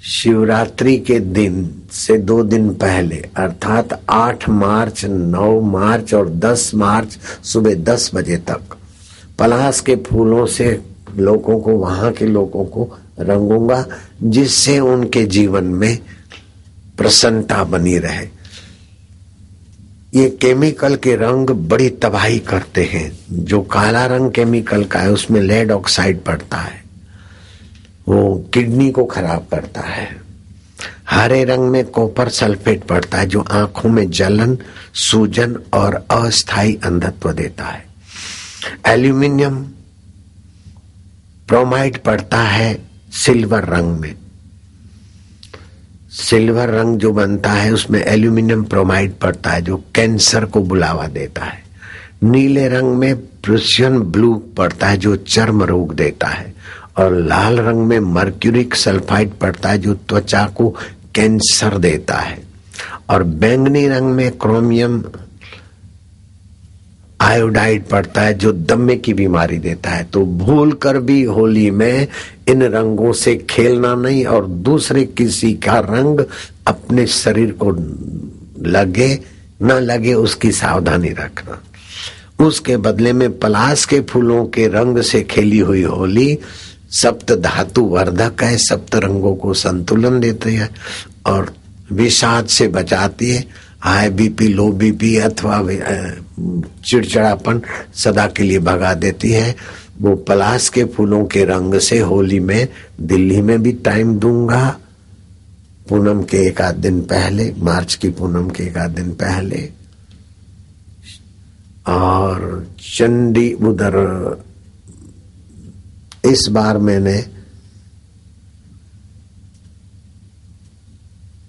शिवरात्रि के दिन से 2 दिन पहले अर्थात 8 मार्च, 9 मार्च और 10 मार्च सुबह 10 बजे तक पलाश के फूलों से लोगों को, वहां के लोगों को रंगूंगा, जिससे उनके जीवन में प्रसन्नता बनी रहे। ये केमिकल के रंग बड़ी तबाही करते हैं। जो काला रंग केमिकल का है उसमें लेड ऑक्साइड पड़ता है, वो किडनी को खराब करता है। हरे रंग में कॉपर सल्फेट पड़ता है जो आंखों में जलन, सूजन और अस्थायी अंधत्व देता है। एल्यूमिनियम ब्रोमाइड पड़ता है सिल्वर रंग में। सिल्वर रंग जो बनता है उसमें एल्यूमिनियम ब्रोमाइड पड़ता है जो कैंसर को बुलावा देता है। नीले रंग में प्रूशियन ब्लू पड़ता है जो चर्म रोग देता है। और लाल रंग में मर्क्यूरिक सल्फाइड पड़ता है जो त्वचा को कैंसर देता है। और बैंगनी रंग में क्रोमियम आयोडाइड पड़ता है जो दमे की बीमारी देता है। तो भूल कर भी होली में इन रंगों से खेलना नहीं और दूसरे किसी का रंग अपने शरीर को लगे न लगे उसकी सावधानी रखना। उसके बदले में पलाश के फूलों के रंग से खेली हुई होली सप्त धातु वर्धक है, सप्त रंगों को संतुलन देती है और विषाद से बचाती है। हाई बीपी, लो बीपी अथवा चिड़चिड़ापन सदा के लिए भगा देती है। वो पलाश के फूलों के रंग से होली में दिल्ली में भी टाइम दूंगा, पूनम के 1 दिन पहले, मार्च की पूनम के 1 दिन पहले। और चंडी उधर इस बार मैंने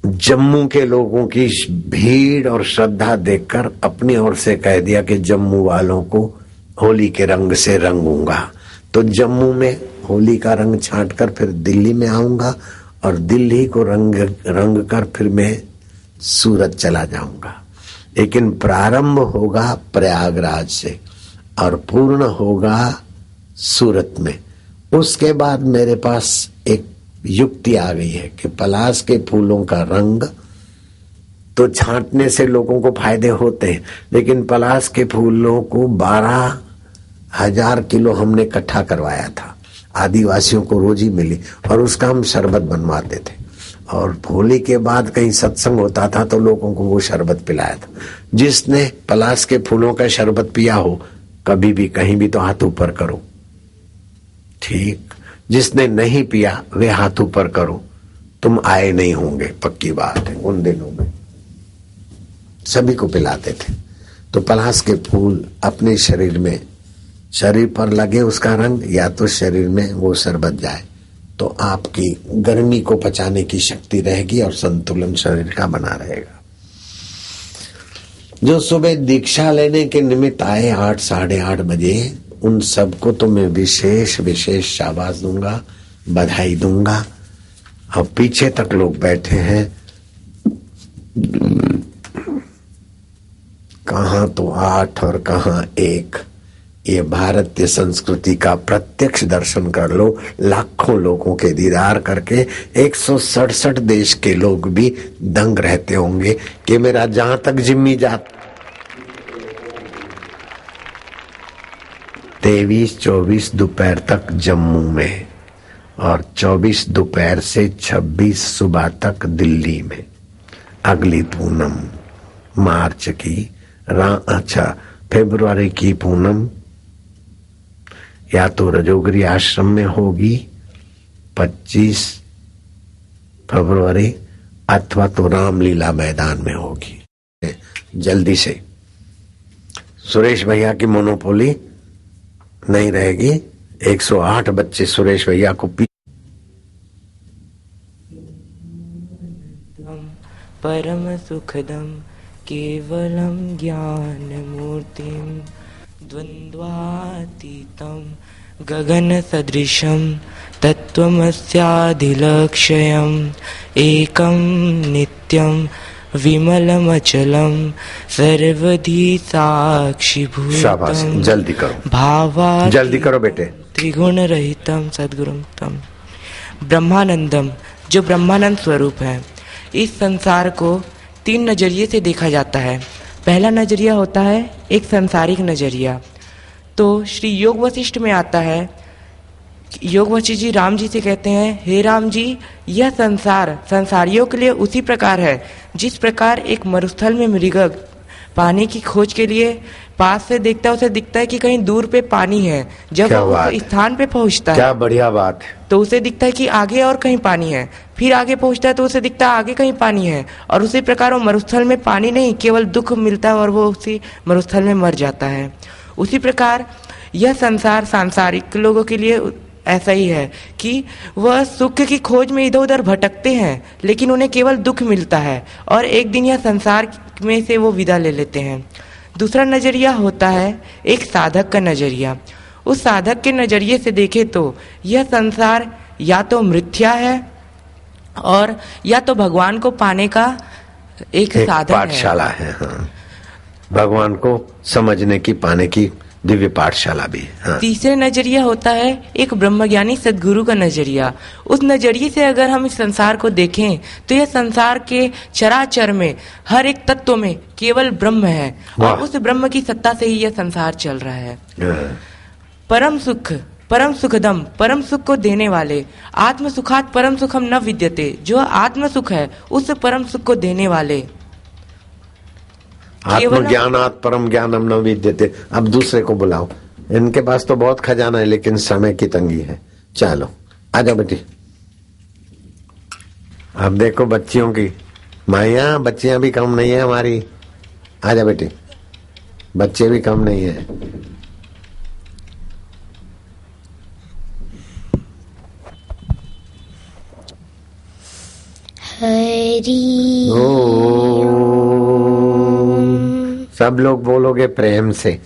जम्मू के लोगों की भीड़ और श्रद्धा देखकर अपनी ओर से कह दिया कि जम्मू वालों को होली के रंग से रंगूंगा। तो जम्मू में होली का रंग छांटकर फिर दिल्ली में आऊंगा और दिल्ली को रंग कर फिर मैं सूरत चला जाऊंगा। लेकिन प्रारंभ होगा प्रयागराज से और पूर्ण होगा सूरत में। उसके बाद मेरे पास एक युक्ति आ गई है कि पलाश के फूलों का रंग तो छांटने से लोगों को फायदे होते हैं, लेकिन पलाश के फूलों को 12,000 किलो हमने इकट्ठा करवाया था, आदिवासियों को रोजी मिली और उसका हम शरबत बनवाते थे। और होली के बाद कहीं सत्संग होता था तो लोगों को वो शरबत पिलाया था। जिसने पलाश के फूलों का शरबत पिया हो कभी भी कहीं भी तो हाथ ऊपर करो, ठीक। जिसने नहीं पिया वे हाथ ऊपर करो, तुम आए नहीं होंगे, पक्की बात है। उन दिनों में सभी को पिलाते थे। तो पलाश के फूल अपने शरीर में, शरीर पर लगे उसका रंग, या तो शरीर में वो शरबत जाए तो आपकी गर्मी को पचाने की शक्ति रहेगी और संतुलन शरीर का बना रहेगा। जो सुबह दीक्षा लेने के निमित्त आए 8 साढ़े 8 बजे, उन सबको तो मैं विशेष विशेष शाबाश दूंगा, बधाई दूंगा। अब पीछे तक लोग बैठे हैं, कहां तो 8 और कहां 1। ये भारतीय संस्कृति का प्रत्यक्ष दर्शन कर लो। लाखों लोगों के दीदार करके 167 देश के लोग भी दंग रहते होंगे कि मेरा जहां तक जिम्मी जात 23-24 दोपहर तक जम्मू में और 24 दोपहर से 26 सुबह तक दिल्ली में। अगली पूनम मार्च की फरवरी की पूनम या तो रजोगरी आश्रम में होगी 25 फरवरी, अथवा तो रामलीला मैदान में होगी। जल्दी से सुरेश भैया की मोनोपोली नहीं रहेगी। 108 बच्चे सुरेश भैया को परम सुखदम केवलम ज्ञान मूर्तिम द्वंद्वातीतम गगन सदृशम तत्त्वमस्याधिलक्ष्यम् एकम नित्यम विमलमचलम सर्वधी साक्षीभूतम। शाबाश, जल्दी करो, भावा जल्दी करो बेटे। त्रिगुण रहितम सद्गुरुम तम ब्रह्मानंदम, जो ब्रह्मानंद स्वरूप है। इस संसार को 3 नजरिए से देखा जाता है। पहला नजरिया होता है एक सांसारिक नजरिया। तो श्री योग वशिष्ठ में आता है, योग वशिष्ठ जी राम जी से कहते हैं, हे राम जी, यह संसार संसारियों के लिए उसी प्रकार है जिस प्रकार एक मरुस्थल में मृगक पानी की खोज के लिए पास से देखता है, उसे दिखता है कि कहीं दूर पे पानी है। जब वो उस स्थान पे पहुंचता है, क्या बढ़िया बात है, तो उसे दिखता है कि आगे और कहीं पानी है। फिर आगे पहुंचता है तो उसे दिखता है आगे कहीं पानी है। और उसी प्रकार वो मरुस्थल में पानी नहीं, केवल दुख मिलता है और वो उसी मरुस्थल में मर जाता है। उसी प्रकार यह संसार सांसारिक लोगों के लिए ऐसा ही है कि वह सुख की खोज में इधर उधर भटकते हैं, लेकिन उन्हें केवल दुख मिलता है और एक दिन यह संसार में से वो विदा ले लेते हैं। दूसरा नजरिया होता है एक साधक का नजरिया। उस साधक के नजरिए से देखे तो यह संसार या तो मिथ्या है और या तो भगवान को पाने का एक साधन पाठशाला है। हाँ। भगवान को समझने की, पाने की दिव्य पाठशाला भी। हाँ। तीसरे नजरिया होता है एक ब्रह्मज्ञानी सद्गुरु का नजरिया। उस नजरिए से अगर हम इस संसार को देखें तो यह संसार के चराचर में हर एक तत्व में केवल ब्रह्म है और उस ब्रह्म की सत्ता से ही यह संसार चल रहा है। परम सुख, परम सुखदम, परम सुख को देने वाले, आत्म सुखात परम सुखम न विद्यते, जो आत्म सुख है उस परम सुख को देने वाले। आत्मज्ञानात् परम ज्ञानम न विद्यते। अब दूसरे को बुलाओ, इनके पास तो बहुत खजाना है लेकिन समय की तंगी है। चलो आजा बेटी। अब देखो बच्चियों की माया, बच्चियां भी कम नहीं है हमारी। आजा बेटी, बच्चे भी कम नहीं है। हरि ओम। सब लोग बोलोगे प्रेम से,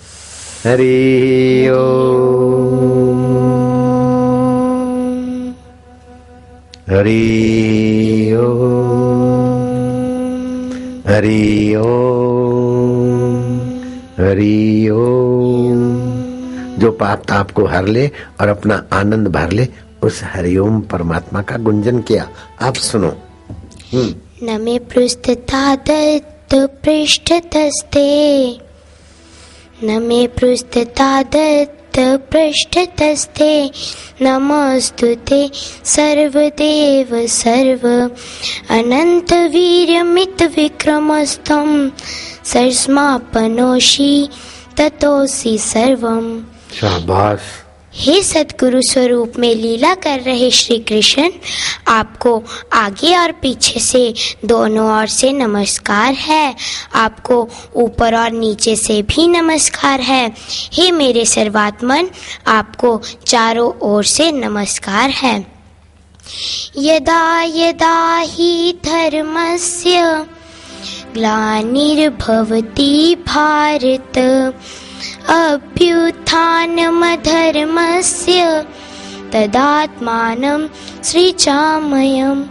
हरि ओम, हरि ओम, हरि ओम, हरि ओम। जो पाप ताप को हर ले और अपना आनंद भर ले, उस हरिओम परमात्मा का गुंजन किया। आप सुनो। न मे पृष्ठतादत्त पृष्ठतस्ते, न मे पृष्ठतादत्त पृष्ठतस्ते, नमोस्तुते सर्वदेव सर्व अनंत वीर्यमित विक्रमस्तं, सर्स्मापनोषि ततोसि सर्वम। शाबाश। हे सद्गुरु स्वरूप में लीला कर रहे श्री कृष्ण, आपको आगे और पीछे से दोनों ओर से नमस्कार है, आपको ऊपर और नीचे से भी नमस्कार है। हे मेरे सर्वात्मन, आपको चारों ओर से नमस्कार है। यदा यदा हि धर्मस्य ग्लानिर्भवति भारत, अभ्युत्थानमधर्मस्य तदात्मानं सृजाम्यहम्।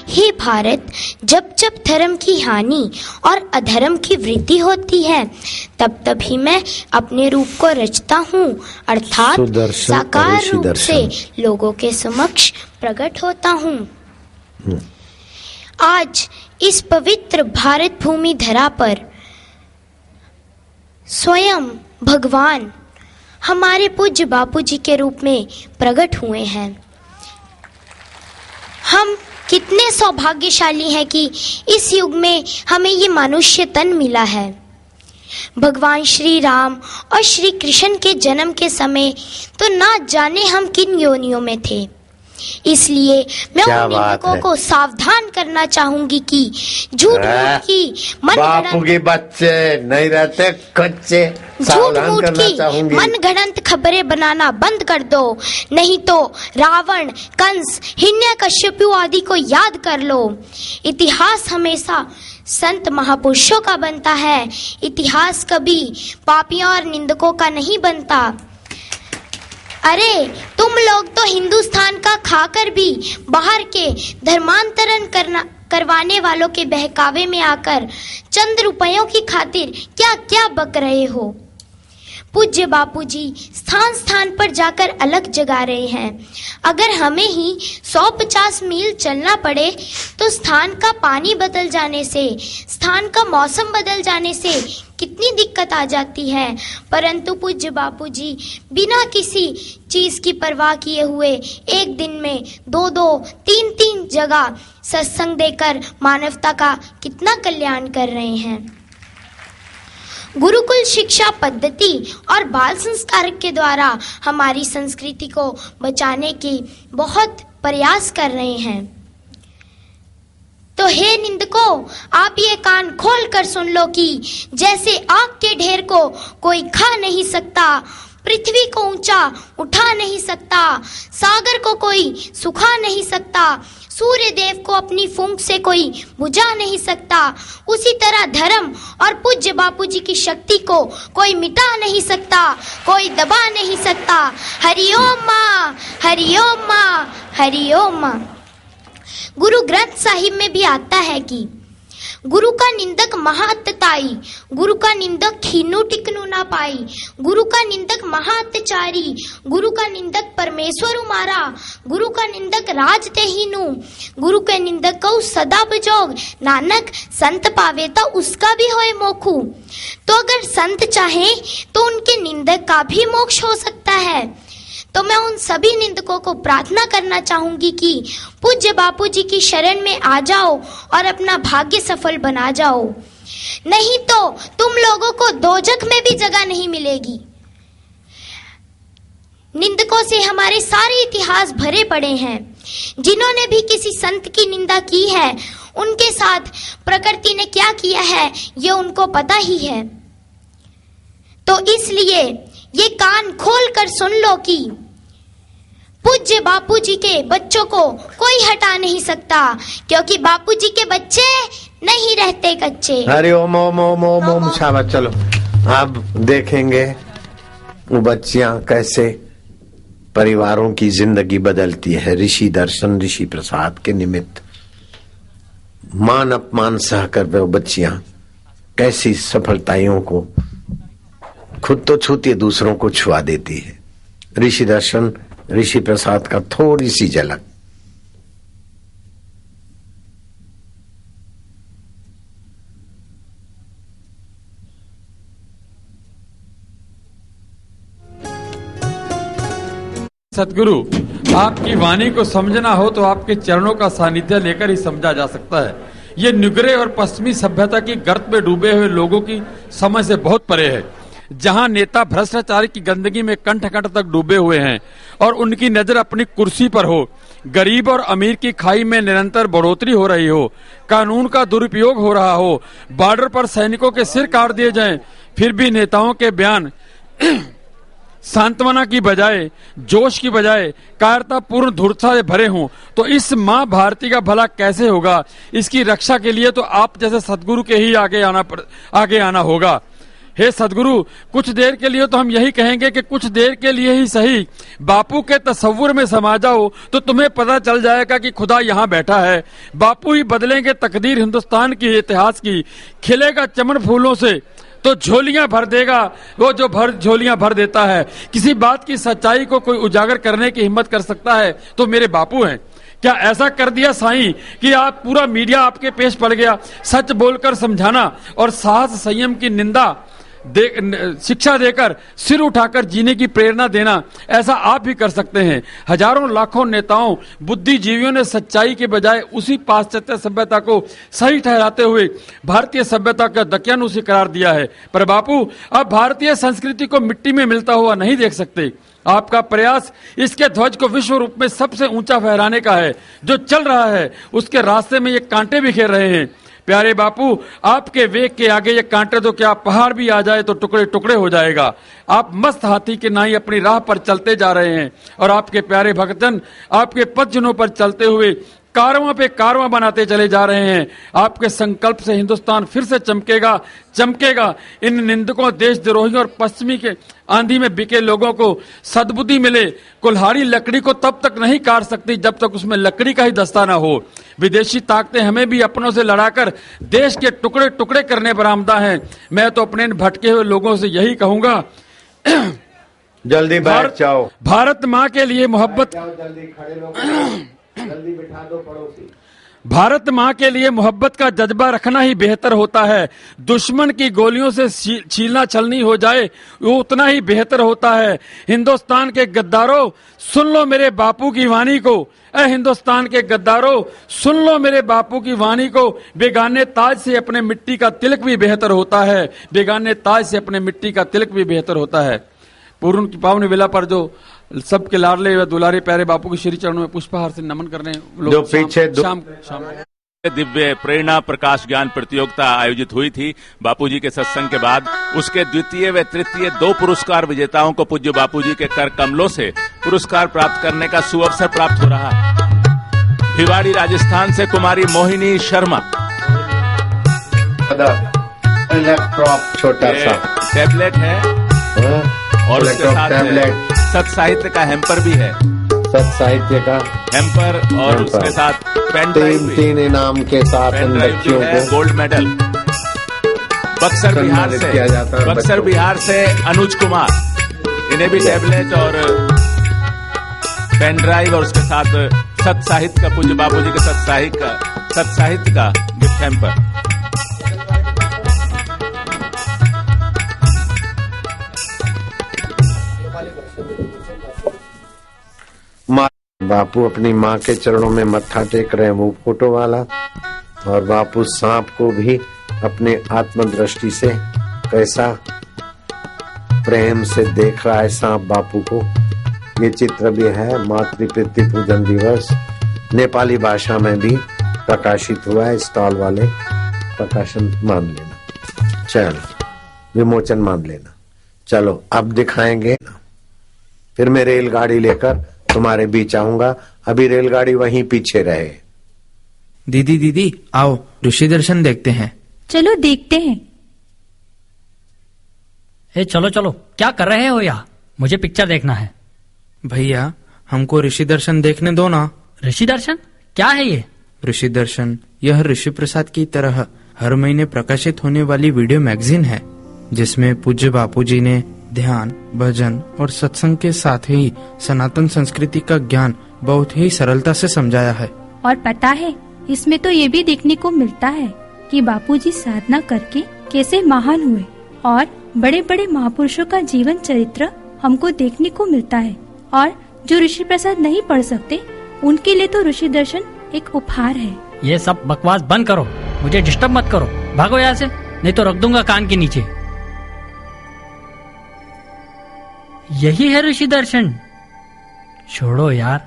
हे भारत, जब जब धर्म की हानि और अधर्म की वृद्धि होती है, तब तब ही मैं अपने रूप को रचता हूँ, अर्थात साकार रूप से लोगों के समक्ष प्रकट होता हूँ। आज इस पवित्र भारत भूमि धरा पर स्वयं भगवान हमारे पूज्य बापूजी के रूप में प्रकट हुए हैं। हम कितने सौभाग्यशाली हैं कि इस युग में हमें ये मनुष्य तन मिला है। भगवान श्री राम और श्री कृष्ण के जन्म के समय तो ना जाने हम किन योनियों में थे, इसलिए मैं उन निंदकों को सावधान करना चाहूंगी कि झूठ मूठ की बापू के बच्चे नहीं रहते कच्चे, सावधान करना चाहूंगी। मन गढ़ंत खबरें बनाना बंद कर दो, नहीं तो रावण, कंस, हिरण्यकश्यपु आदि को याद कर लो। इतिहास हमेशा संत महापुरुषों का बनता है, इतिहास कभी पापियों और निंदकों का नहीं बनता। अरे तुम लोग तो हिंदुस्तान का खाकर भी बाहर के धर्मांतरण करवाने वालों के बहकावे में आकर चंद रुपयों की खातिर क्या क्या बक रहे हो। पूज्य बापूजी स्थान स्थान पर जाकर अलग जगा रहे हैं। अगर हमें ही 150 मील चलना पड़े तो स्थान का पानी बदल जाने से, स्थान का मौसम बदल जाने से कितनी दिक्कत आ जाती है, परंतु पूज्य बापूजी बिना किसी चीज की परवाह किए हुए एक दिन में 2-2, 3-3 जगह सत्संग देकर मानवता का कितना कल्याण कर रहे हैं। गुरुकुल शिक्षा पद्धति और बाल संस्कार के द्वारा हमारी संस्कृति को बचाने की बहुत प्रयास कर रहे हैं। तो हे निंदकों, आप ये कान खोल कर सुन लो कि जैसे आग के ढेर को कोई खा नहीं सकता, पृथ्वी को ऊंचा उठा नहीं सकता, सागर को कोई सुखा नहीं सकता, सूर्य देव को अपनी फूंक से कोई बुझा नहीं सकता, उसी तरह धर्म और पूज्य बापूजी की शक्ति को कोई मिटा नहीं सकता, कोई दबा नहीं सकता। हरिओम माँ, हरिओम माँ, हरिओम माँ। गुरु ग्रंथ साहिब में भी आता है कि गुरु का निंदक महाअत्याई, गुरु का निंदक खीनू टिकनू ना पाई, गुरु का निंदक महाअत्याचारी, गुरु का निंदक परमेश्वर उमारा, गुरु का निंदक राज तेहीनु, गुरु के निंदक को सदा बजोग, नानक संत पावे तो उसका भी होए मोखू। तो अगर संत चाहे तो उनके निंदक का भी मोक्ष हो सकता है। तो मैं उन सभी निंदकों को प्रार्थना करना चाहूंगी कि पूज्य बापूजी की शरण में आ जाओ और अपना भाग्य सफल बना जाओ, नहीं तो तुम लोगों को दोजख में भी जगह नहीं मिलेगी। निंदकों से हमारे सारे इतिहास भरे पड़े हैं। जिन्होंने भी किसी संत की निंदा की है, उनके साथ प्रकृति ने क्या किया है ये उनको पता ही है। तो इसलिए ये कान खोल कर सुन लो कि पूज्य बापूजी के बच्चों को कोई हटा नहीं सकता, क्योंकि बापूजी के बच्चे नहीं रहते कच्चे। हरि ओम ओम ओम ओम ओम। शाबाश। चलो अब देखेंगे वो बच्चियां कैसे परिवारों की जिंदगी बदलती है। ऋषि दर्शन, ऋषि प्रसाद के निमित्त मान अपमान सह कर वो बच्चियां कैसी सफलताओं को खुद तो छूती है, दूसरों को छुआ देती है। ऋषि दर्शन, ऋषि प्रसाद का थोड़ी सी झलक। सतगुरु, आपकी वाणी को समझना हो तो आपके चरणों का सानिध्य लेकर ही समझा जा सकता है। ये निगरे और पश्चिमी सभ्यता की गर्त में डूबे हुए लोगों की समझ से बहुत परे है। जहां नेता भ्रष्टाचार की गंदगी में कंठ कंठ तक डूबे हुए हैं और उनकी नजर अपनी कुर्सी पर हो, गरीब और अमीर की खाई में निरंतर बढ़ोतरी हो रही हो, कानून का दुरुपयोग हो रहा हो, बॉर्डर पर सैनिकों के सिर काट दिए जाएं, फिर भी नेताओं के बयान सांत्वना की बजाय, जोश की बजाय कायरतापूर्ण धूर्तता से भरे हों, तो इस माँ भारती का भला कैसे होगा? इसकी रक्षा के लिए तो आप जैसे सदगुरु के ही आगे आना होगा। हे सदगुरु, कुछ देर के लिए तो हम यही कहेंगे कि कुछ देर के लिए ही सही बापू के तस्वुर में समा जाओ, तो तुम्हें पता चल जाएगा कि खुदा यहाँ बैठा है। बापू ही बदलेंगे तकदीर हिंदुस्तान की, इतिहास की। खिलेगा चमन फूलों से तो झोलियां भर देगा वो जो झोलियां भर देता है। किसी बात की सच्चाई को कोई उजागर करने की हिम्मत कर सकता है तो मेरे बापू हैं। क्या ऐसा कर दिया साईं कि आप पूरा मीडिया आपके पेश पड़ गया? सच बोलकर समझाना और साहस संयम की निंदा शिक्षा देकर सिर उठाकर जीने की प्रेरणा देना, ऐसा आप भी कर सकते हैं। हजारों लाखों नेताओं, बुद्धिजीवियों ने सच्चाई के बजाय उसी पाश्चात्य सभ्यता को सही ठहराते हुए भारतीय सभ्यता का दकियानुसी करार दिया है। पर बापू, अब भारतीय संस्कृति को मिट्टी में मिलता हुआ नहीं देख सकते। आपका प्रयास इसके ध्वज को विश्व रूप में सबसे ऊंचा फहराने का है। जो चल रहा है उसके रास्ते में ये कांटे बिखेर रहे हैं। प्यारे बापू, आपके वेग के आगे ये कांटे तो क्या पहाड़ भी आ जाए तो टुकड़े टुकड़े हो जाएगा। आप मस्त हाथी के नाई अपनी राह पर चलते जा रहे हैं और आपके प्यारे भक्तजन आपके पदजनों पर चलते हुए कारवां पे कारवां बनाते चले जा रहे हैं। आपके संकल्प से हिंदुस्तान फिर से चमकेगा। इन निंदकों, देशद्रोहियों और पश्चिमी के आंधी में बिके लोगों को सद्बुद्धि मिले। कुल्हाड़ी लकड़ी को तब तक नहीं काट सकती जब तक उसमें लकड़ी का ही दस्ता ना हो। विदेशी ताकतें हमें भी अपनों से लड़ाकर देश के टुकड़े टुकड़े करने पर आमदा हैं। मैं तो अपने भटके हुए लोगों से यही कहूंगा, जल्दी बैठ जाओ। भारत माँ के लिए मोहब्बत, जल्दी खड़े लोग जल्दी बिठा दो पड़ोसी। भारत माँ के लिए मोहब्बत का जज्बा रखना ही बेहतर होता है। दुश्मन की गोलियों से छीलना छलनी हो जाए वो उतना ही बेहतर होता है। हिंदुस्तान के गद्दारों, सुन लो मेरे बापू की वाणी को। ऐ हिंदुस्तान के गद्दारों, सुन लो मेरे बापू की वाणी को। बेगाने ताज से अपने मिट्टी का तिलक भी बेहतर होता है। बेगाने ताज से अपने मिट्टी का तिलक भी बेहतर होता है। पूर्ण की पावन वेला पर जो सबके लाडले व दुलारे प्यारे बापू के श्री चरणों में पुष्पहार से नमन करने लोग जो पीछे शाम दिव्य प्रेरणा प्रकाश ज्ञान प्रतियोगिता आयोजित हुई थी बापूजी के सत्संग के बाद। उसके द्वितीय व तृतीय 2 पुरस्कार विजेताओं को पूज्य बापूजी के कर कमलों से पुरस्कार प्राप्त करने का सुअवसर प्राप्त हो रहा है। भिवाड़ी राजस्थान से कुमारी मोहिनी शर्मा, लैपटॉप छोटा सा टैबलेट है और उसके साथ सत साहित्य का हेम्पर भी है। सत साहित्य का हेम्पर और उसके साथ पेन ड्राइव भी। 3 इनाम के साथ इन बच्चियों को गोल्ड मेडल। बक्सर बिहार से अनुज कुमार, इन्हें भी टैबलेट और पेन ड्राइव और उसके साथ सत साहित्य का, पूज्य बापूजी के सत साहित्य का गिफ्ट हेम्पर। बापू अपनी माँ के चरणों में मत्था टेक रहे हैं, वो फोटो वाला। और बापू सांप को भी अपने आत्मदृष्टि से कैसा प्रेम से देख रहा है सांप बापू को। ये चित्र भी है। मातृ पितृ पूजन दिवस नेपाली भाषा में भी प्रकाशित हुआ है। स्टॉल वाले प्रकाशन मान लेना, चलो विमोचन मान लेना। चलो अब दिखाएंगे, फिर मैं रेलगाड़ी लेकर तुम्हारे बीच आऊंगा। अभी रेलगाड़ी वहीं पीछे रहे। दीदी आओ ऋषि दर्शन देखते हैं। चलो देखते हैं। चलो क्या कर रहे हो यहाँ? मुझे पिक्चर देखना है। भैया हमको ऋषि दर्शन देखने दो ना। ऋषि दर्शन क्या है ये? ऋषि दर्शन यह ऋषि प्रसाद की तरह हर महीने प्रकाशित होने वाली वीडियो मैगजीन है, जिसमें पूज्य बापूजी ने ध्यान, भजन और सत्संग के साथ ही सनातन संस्कृति का ज्ञान बहुत ही सरलता से समझाया है। और पता है, इसमें तो ये भी देखने को मिलता है कि बापूजी साधना करके कैसे महान हुए और बड़े बड़े महापुरुषों का जीवन चरित्र हमको देखने को मिलता है। और जो ऋषि प्रसाद नहीं पढ़ सकते उनके लिए तो ऋषि दर्शन एक उपहार है। ये सब बकवास बंद करो, मुझे डिस्टर्ब मत करो, भागो यहाँ से, नहीं तो रख दूंगा कान के नीचे। यही है ऋषि दर्शन? छोड़ो यार,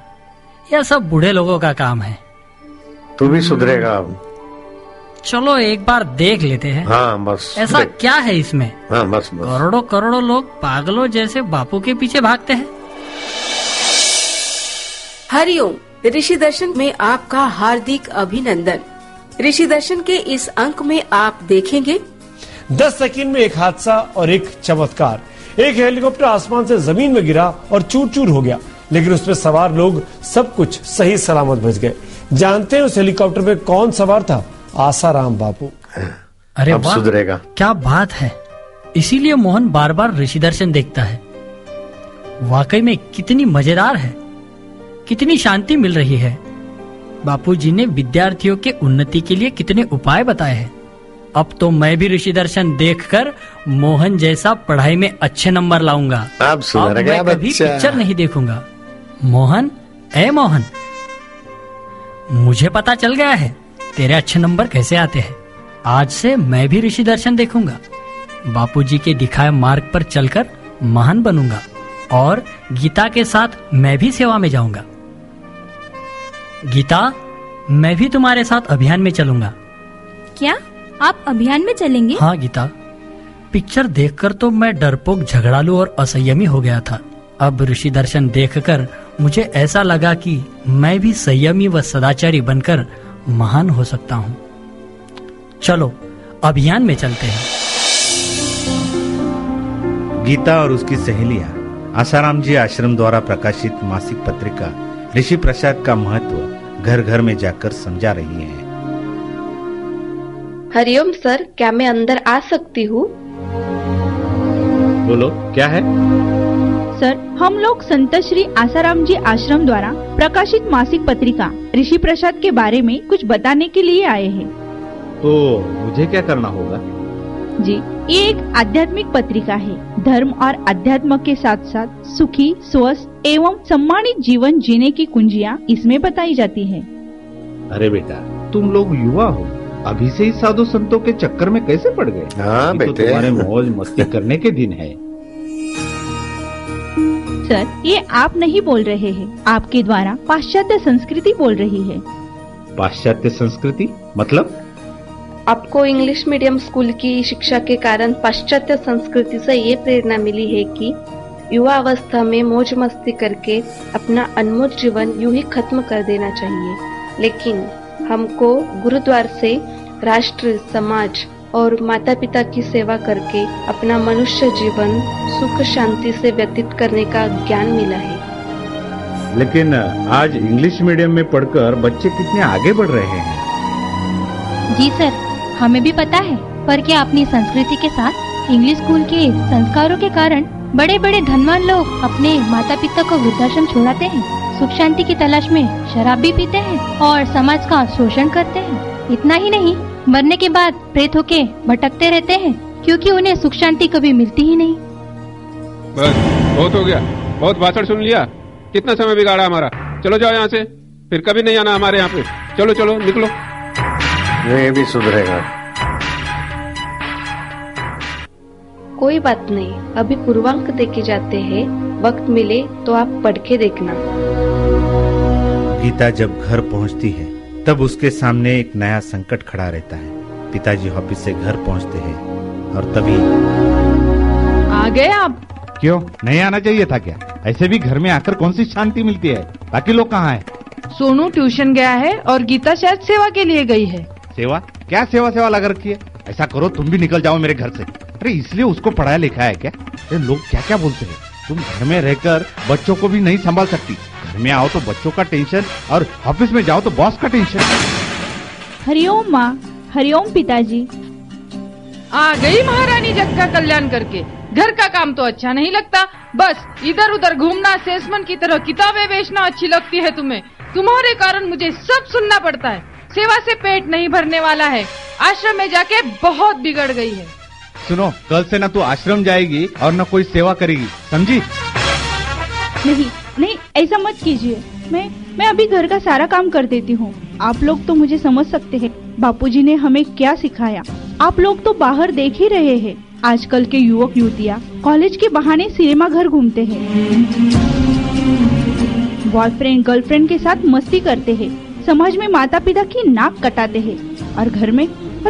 यह सब बूढ़े लोगों का काम है। तू भी सुधरेगा अब। चलो एक बार देख लेते हैं। हाँ बस। ऐसा क्या है इसमें? हाँ बस। करोड़ों करोड़ों लोग पागलों जैसे बापू के पीछे भागते हैं। हरिओम, ऋषि दर्शन में आपका हार्दिक अभिनंदन। ऋषि दर्शन के इस अंक में आप देखेंगे 10 सेकंड में एक हादसा और एक चमत्कार। एक हेलीकॉप्टर आसमान से जमीन में गिरा और चूर चूर हो गया, लेकिन उसमें सवार लोग सब कुछ सही सलामत बच गए। जानते हैं उस हेलीकॉप्टर में कौन सवार था? आसाराम बापू। अरे अब वाह, सुधरेगा। क्या बात है। इसीलिए मोहन बार बार ऋषि दर्शन देखता है। वाकई में कितनी मजेदार है, कितनी शांति मिल रही है। बापूजी ने विद्यार्थियों के उन्नति के लिए कितने उपाय बताए हैं। अब तो मैं भी ऋषि दर्शन देखकर मोहन जैसा पढ़ाई में अच्छे नंबर लाऊंगा। अब सुधर गया मैं कभी बच्चा। पिक्चर नहीं देखूंगा। मोहन, ए मोहन, मुझे पता चल गया है तेरे अच्छे नंबर कैसे आते हैं। आज से मैं भी ऋषि दर्शन देखूंगा। बापूजी के दिखाए मार्ग पर चलकर महान बनूंगा और गीता के साथ मैं भी सेवा में जाऊंगा। गीता, मैं भी तुम्हारे साथ अभियान में चलूंगा। क्या आप अभियान में चलेंगे? हाँ गीता, पिक्चर देखकर तो मैं डरपोक, झगड़ालू और असंयमी हो गया था। अब ऋषि दर्शन देखकर मुझे ऐसा लगा कि मैं भी संयमी व सदाचारी बनकर महान हो सकता हूँ। चलो अभियान में चलते हैं। गीता और उसकी सहेलियां आसाराम जी आश्रम द्वारा प्रकाशित मासिक पत्रिका ऋषि प्रसाद का महत्व घर घर में जाकर समझा रही हैं। हरिओम सर, क्या मैं अंदर आ सकती हूँ? बोलो, क्या है? सर, हम लोग संत श्री आसाराम जी आश्रम द्वारा प्रकाशित मासिक पत्रिका ऋषि प्रसाद के बारे में कुछ बताने के लिए आए हैं। तो मुझे क्या करना होगा? जी, ये एक आध्यात्मिक पत्रिका है। धर्म और अध्यात्म के साथ साथ सुखी, स्वस्थ एवं सम्मानित जीवन जीने की कुंजियाँ इसमें बताई जाती है। अरे बेटा, तुम लोग युवा हो, अभी से ही साधु संतों के चक्कर में कैसे पड़ गए? हाँ बेटे, तो तुम्हारे मौज मस्ती करने के दिन है। सर, ये आप नहीं बोल रहे हैं, आपके द्वारा पाश्चात्य संस्कृति बोल रही है। पाश्चात्य संस्कृति मतलब? आपको इंग्लिश मीडियम स्कूल की शिक्षा के कारण पाश्चात्य संस्कृति से ये प्रेरणा मिली है कि युवा अवस्था में मौज मस्ती करके अपना अनमोल जीवन यूं ही खत्म कर देना चाहिए। लेकिन हमको गुरुद्वार से राष्ट्र, समाज और माता पिता की सेवा करके अपना मनुष्य जीवन सुख शांति से व्यतीत करने का ज्ञान मिला है। लेकिन आज इंग्लिश मीडियम में पढ़कर बच्चे कितने आगे बढ़ रहे हैं। जी सर, हमें भी पता है, पर क्या अपनी संस्कृति के साथ इंग्लिश स्कूल के संस्कारों के कारण बड़े बड़े धनवान लोग अपने माता पिता को वृद्धाश्रम छोड़ाते हैं, सुख शांति की तलाश में शराब भी पीते हैं और समाज का शोषण करते हैं। इतना ही नहीं, मरने के बाद प्रेत होके भटकते रहते हैं क्योंकि उन्हें सुख शांति कभी मिलती ही नहीं। बस बहुत हो गया, बहुत भाषण सुन लिया, कितना समय बिगाड़ा हमारा। चलो जाओ यहाँ से, फिर कभी नहीं आना हमारे यहाँ पे। चलो चलो निकलो। ये भी सुधरेगा। कोई बात नहीं, अभी पूर्वांक देके जाते हैं, वक्त मिले तो आप पढ़ के देखना। गीता जब घर पहुंचती है तब उसके सामने एक नया संकट खड़ा रहता है। पिताजी ऑफिस से घर पहुंचते हैं और तभी आ गए आप। क्यों नहीं आना चाहिए था क्या? ऐसे भी घर में आकर कौन सी शांति मिलती है? बाकी लोग कहाँ हैं? सोनू ट्यूशन गया है और गीता शायद सेवा के लिए गई है। सेवा? क्या सेवा लगा रखी है? ऐसा करो तुम भी निकल जाओ मेरे घर से। अरे इसलिए उसको पढ़ाया लिखा है क्या? अरे लोग क्या क्या बोलते हैं। तुम घर में रहकर बच्चों को भी नहीं संभाल सकती। घर में आओ तो बच्चों का टेंशन और ऑफिस में जाओ तो बॉस का टेंशन। हरिओम माँ, हरिओम पिताजी। आ गई महारानी जग का कल्याण करके। घर का काम तो अच्छा नहीं लगता, बस इधर उधर घूमना, सेल्समैन की तरह किताबें बेचना अच्छी लगती है तुम्हें। तुम्हारे कारण मुझे सब सुनना पड़ता है। सेवा से पेट नहीं भरने वाला है। आश्रम में जाके बहुत बिगड़ गई है। सुनो, कल से ना तू आश्रम जाएगी और ना कोई सेवा करेगी, समझी? नहीं नहीं, ऐसा मत कीजिए। मैं अभी घर का सारा काम कर देती हूँ। आप लोग तो मुझे समझ सकते हैं बापूजी ने हमें क्या सिखाया। आप लोग तो बाहर देख ही रहे हैं, आजकल के युवक युवतियाँ कॉलेज के बहाने सिनेमा घर घूमते हैं, बॉयफ्रेंड गर्लफ्रेंड के साथ मस्ती करते हैं, समाज में माता पिता की नाक कटाते हैं और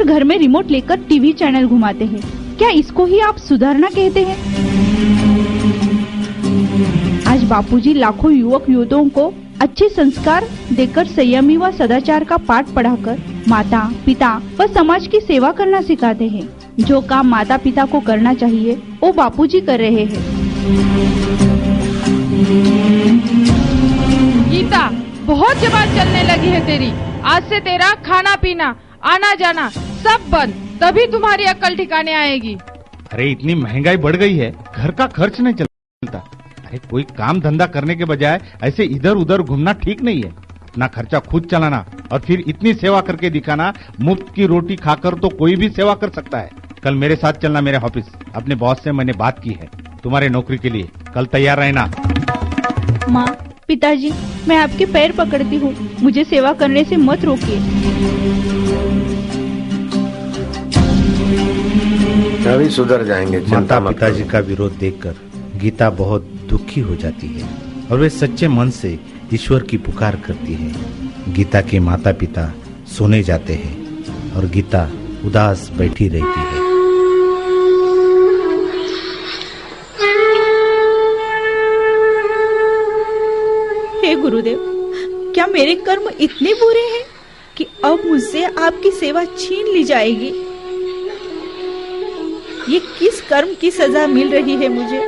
घर में रिमोट लेकर टीवी चैनल घुमाते हैं। क्या इसको ही आप सुधारना कहते हैं? आज बापूजी लाखों युवक युवतियों को अच्छे संस्कार देकर संयमी व सदाचार का पाठ पढ़ाकर माता पिता व समाज की सेवा करना सिखाते हैं। जो काम माता पिता को करना चाहिए वो बापूजी कर रहे हैं। गीता, बहुत जबान चलने लगी है तेरी। आज से तेरा खाना पीना आना जाना सब बंद, तभी तुम्हारी अक्ल ठिकाने आएगी। अरे इतनी महंगाई बढ़ गई है, घर का खर्च नहीं चलता। अरे कोई काम धंधा करने के बजाय ऐसे इधर उधर घूमना ठीक नहीं है। अपना खर्चा खुद चलाना और फिर इतनी सेवा करके दिखाना। मुफ्त की रोटी खाकर तो कोई भी सेवा कर सकता है। कल मेरे साथ चलना मेरे ऑफिस। अपने बॉस से मैंने बात की है तुम्हारे नौकरी के लिए। कल तैयार रहना। माँ, पिताजी, मैं आपके पैर पकड़ती हूँ, मुझे सेवा करने से मत रोकिए। अभी सुधर जाएंगे। माता पिताजी का विरोध देखकर गीता बहुत दुखी हो जाती है और वे सच्चे मन से ईश्वर की पुकार करती है। गीता के माता पिता सोने जाते हैं और गीता उदास बैठी रहती है। हे गुरुदेव, क्या मेरे कर्म इतने बुरे हैं कि अब मुझसे आपकी सेवा छीन ली जाएगी? ये किस कर्म की सजा मिल रही है मुझे?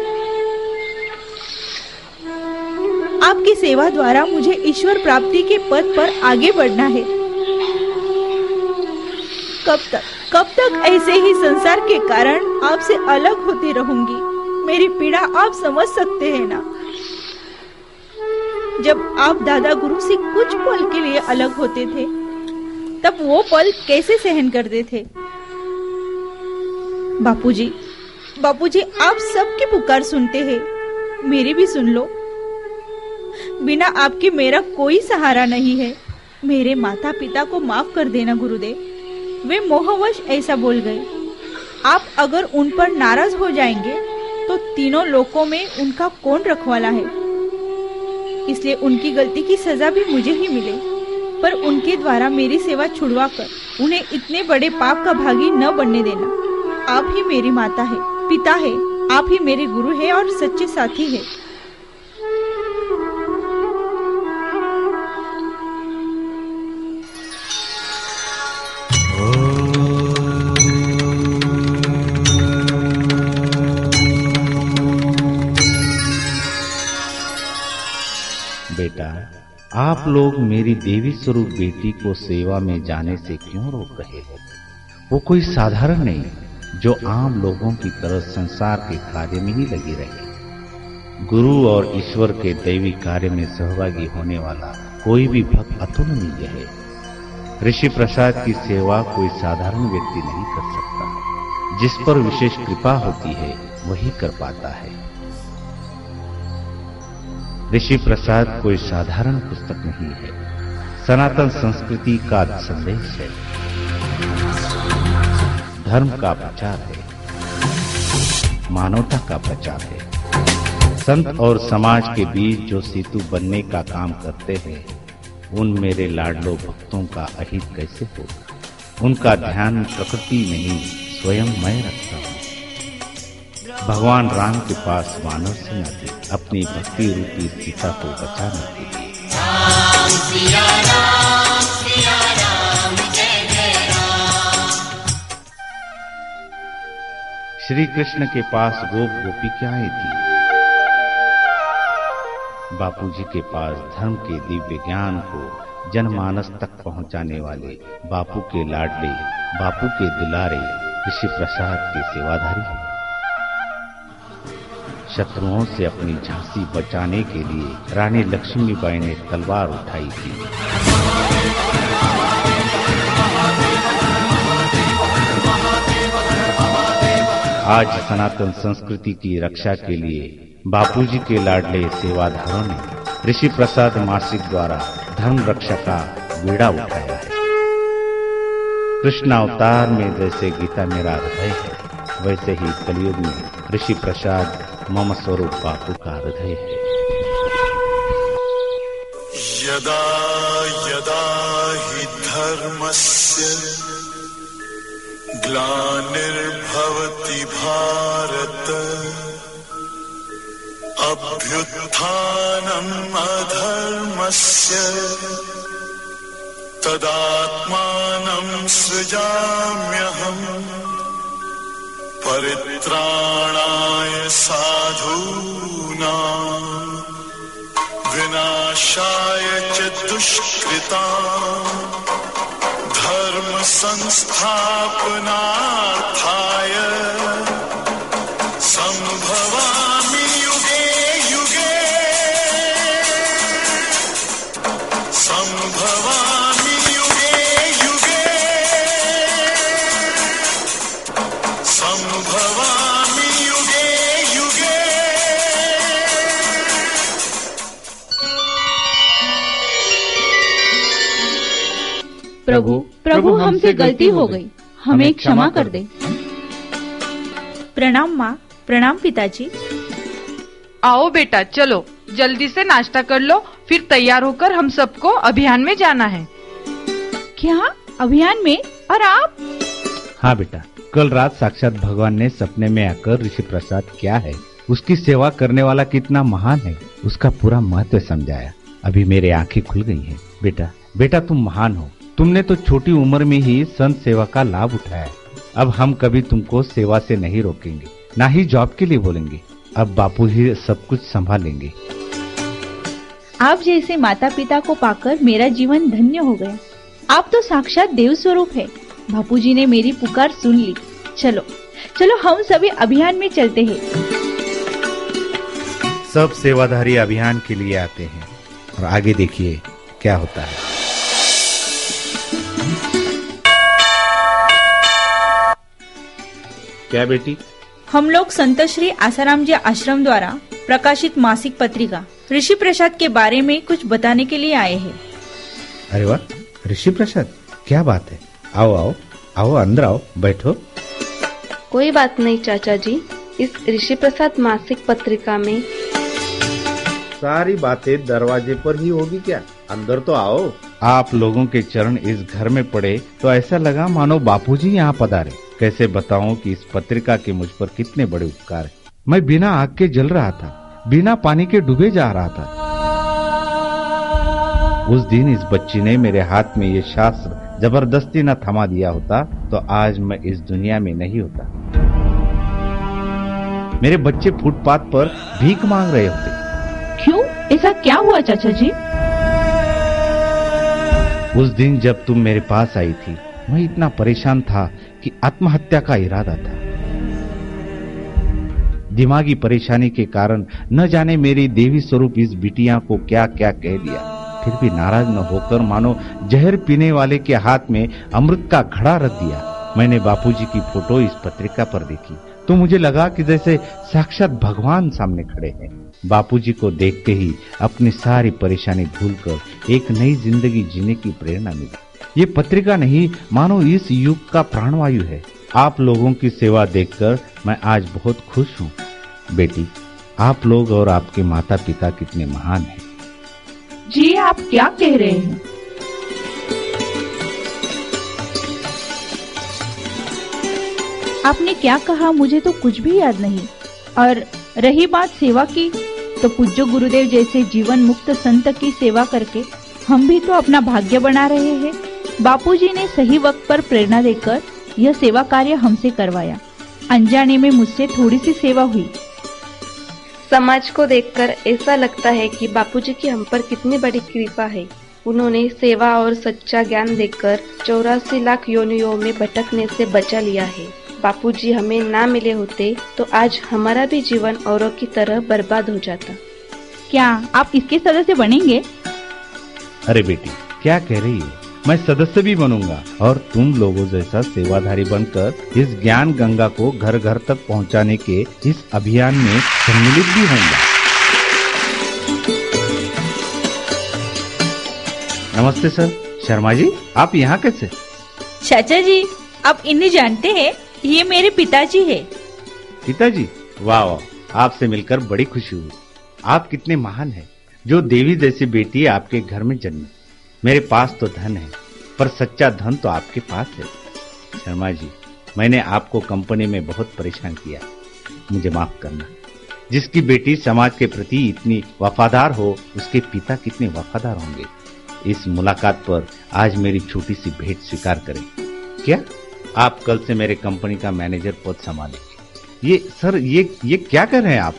आपकी सेवा द्वारा मुझे ईश्वर प्राप्ति के पथ पर आगे बढ़ना है। कब तक ऐसे ही संसार के कारण आपसे अलग होती रहूंगी? मेरी पीड़ा आप समझ सकते हैं ना? जब आप दादा गुरु से कुछ पल के लिए अलग होते थे, तब वो पल कैसे सहन करते थे? बापूजी, आप सबकी पुकार सुनते हैं, मेरी भी सुन लो। बिना आपके मेरा कोई सहारा नहीं है। मेरे माता पिता को माफ कर देना गुरुदेव, वे मोहवश ऐसा बोल गए। आप अगर उन पर नाराज हो जाएंगे तो तीनों लोकों में उनका कौन रखवाला है? इसलिए उनकी गलती की सजा भी मुझे ही मिले, पर उनके द्वारा मेरी सेवा छुड़वाकर उन्हें इतने बड़े पाप का भागी न बनने देना। आप ही मेरी माता है, पिता है, आप ही मेरे गुरु है और सच्चे साथी है। बेटा, आप लोग मेरी देवी स्वरूप बेटी को सेवा में जाने से क्यों रोक रहे हो? वो कोई साधारण नहीं जो आम लोगों की तरह संसार के कार्य में ही लगी रहे। गुरु और ईश्वर के दैवी कार्य में सहभागी होने वाला कोई भी भक्त अतुलनीय है। ऋषि प्रसाद की सेवा कोई साधारण व्यक्ति नहीं कर सकता। जिस पर विशेष कृपा होती है वही कर पाता है। ऋषि प्रसाद कोई साधारण पुस्तक नहीं है, सनातन संस्कृति का संदेश है, धर्म का प्रचार है, मानवता का प्रचार है। संत और समाज के बीच जो सेतु बनने का काम करते हैं, उन मेरे लाडलो भक्तों का अहित कैसे होगा? उनका ध्यान प्रकृति नहीं स्वयं मैं रखता हूँ। भगवान राम के पास मानव सेना थी अपनी भक्ति रूपी सीता को बचाने के लिए। राम सिया राम सिया राम जय जय राम। श्री कृष्ण के पास गोप गोपिकाएं थी। बापूजी के पास धर्म के दिव्य ज्ञान को जनमानस तक पहुंचाने वाले बापू के लाडले, बापू के दुलारे ऋषि प्रसाद के सेवाधारी हैं। शत्रुओं से अपनी झांसी बचाने के लिए रानी लक्ष्मीबाई ने तलवार उठाई थी। आज सनातन संस्कृति की रक्षा के लिए बापूजी के लाडले सेवाधारों ने ऋषि प्रसाद मासिक द्वारा धर्म रक्षा का बीड़ा उठाया है। कृष्ण अवतार में जैसे गीता मेरा हृदय है, वैसे ही कलयुग में ऋषि प्रसाद मम स्वरूप बापू का हृदय है। यदा यदा हि धर्मस्य ग्लानिर्भवति भारत अभ्युत्थानम् अधर्मस्य तदात्मानं सृजाम्यहम् परित्राणाय साधूनां विनाशाय च दुष्कृतां धर्म संस्थापनार्थाय संभवामि युगे युगे संभवामि युगे युगे संभवामि युगे युगे। प्रभु हमसे गलती हो गई, हमें क्षमा कर दे। प्रणाम माँ, प्रणाम पिताजी। आओ बेटा, चलो जल्दी से नाश्ता कर लो, फिर तैयार होकर हम सबको अभियान में जाना है। क्या अभियान में? और आप? हाँ बेटा, कल रात साक्षात भगवान ने सपने में आकर ऋषि प्रसाद क्या है, उसकी सेवा करने वाला कितना महान है, उसका पूरा महत्व समझाया। अभी मेरी आंखें खुल गई हैं। बेटा बेटा तुम महान हो, तुमने तो छोटी उम्र में ही संत सेवा का लाभ उठाया। अब हम कभी तुमको सेवा से नहीं रोकेंगे, ना ही जॉब के लिए बोलेंगे। अब बापू ही सब कुछ संभालेंगे। आप जैसे माता पिता को पाकर मेरा जीवन धन्य हो गया। आप तो साक्षात देव स्वरूप है। बापूजी ने मेरी पुकार सुन ली। चलो चलो हम सभी अभियान में चलते हैं। सब सेवाधारी अभियान के लिए आते हैं और आगे देखिए क्या होता है। क्या बेटी? हम लोग संत श्री आसाराम जी आश्रम द्वारा प्रकाशित मासिक पत्रिका ऋषि प्रसाद के बारे में कुछ बताने के लिए आए हैं। अरे वाह, ऋषि प्रसाद, क्या बात है। आओ आओ आओ, अंदर आओ, बैठो। कोई बात नहीं चाचा जी, इस ऋषि प्रसाद मासिक पत्रिका में सारी बातें दरवाजे पर ही होगी क्या? अंदर तो आओ। आप लोगों के चरण इस घर में पड़े तो ऐसा लगा मानो बापूजी यहाँ पधारे। कैसे बताऊं कि इस पत्रिका के मुझ पर कितने बड़े उपकार है। मैं बिना आग के जल रहा था, बिना पानी के डूबे जा रहा था। उस दिन इस बच्ची ने मेरे हाथ में ये शास्त्र जबरदस्ती न थमा दिया होता तो आज मैं इस दुनिया में नहीं होता। मेरे बच्चे फुटपाथ पर भीख मांग रहे होते। क्यों? ऐसा क्या हुआ चाचा जी? उस दिन जब तुम मेरे पास आई थी, मैं इतना परेशान था कि आत्महत्या का इरादा था। दिमागी परेशानी के कारण न जाने मेरी देवी स्वरूप इस बिटिया को क्या क्या कह दिया। फिर भी नाराज न होकर मानो जहर पीने वाले के हाथ में अमृत का घड़ा रख दिया। मैंने बापूजी की फोटो इस पत्रिका पर देखी तो मुझे लगा कि जैसे साक्षात भगवान सामने खड़े हैं। बापूजी को देखते ही अपनी सारी परेशानी भूलकर एक नई जिंदगी जीने की प्रेरणा मिली। ये पत्रिका नहीं मानो इस युग का प्राणवायु है। आप लोगों की सेवा देखकर मैं आज बहुत खुश हूँ। बेटी, आप लोग और आपके माता पिता कितने महान हैं। जी आप क्या कह रहे हैं? आपने क्या कहा मुझे तो कुछ भी याद नहीं। और रही बात सेवा की, तो पूज्य गुरुदेव जैसे जीवन मुक्त संत की सेवा करके हम भी तो अपना भाग्य बना रहे हैं। बापूजी ने सही वक्त पर प्रेरणा देकर यह सेवा कार्य हमसे करवाया। अनजाने में मुझसे थोड़ी सी सेवा हुई। समाज को देखकर ऐसा लगता है कि बापूजी की हम पर कितनी बड़ी कृपा है। उन्होंने सेवा और सच्चा ज्ञान देकर 84 लाख योनियों में भटकने से बचा लिया है। बापूजी हमें ना मिले होते तो आज हमारा भी जीवन औरों की तरह बर्बाद हो जाता। क्या आप इसके सदस्य बनेंगे? अरे बेटी, क्या कह रही हो? मैं सदस्य भी बनूंगा और तुम लोगों जैसा सेवाधारी बनकर इस ज्ञान गंगा को घर घर तक पहुंचाने के इस अभियान में सम्मिलित भी होऊंगा। नमस्ते सर। शर्मा जी, आप यहाँ कैसे? चाचा जी, आप इन्हें जानते हैं? ये मेरे पिताजी है। पिताजी? वाह वाह, आपसे मिलकर बड़ी खुशी हुई। आप कितने महान हैं, जो देवी जैसी बेटी आपके घर में जन्मी। मेरे पास तो धन है, पर सच्चा धन तो आपके पास है। शर्मा जी, मैंने आपको कंपनी में बहुत परेशान किया, मुझे माफ करना। जिसकी बेटी समाज के प्रति इतनी वफादार हो, उसके पिता कितने वफादार होंगे। इस मुलाकात पर आज मेरी छोटी सी भेंट स्वीकार करें। क्या आप कल से मेरे कंपनी का मैनेजर पद संभालेंगे? ये सर, ये क्या कर रहे हैं आप?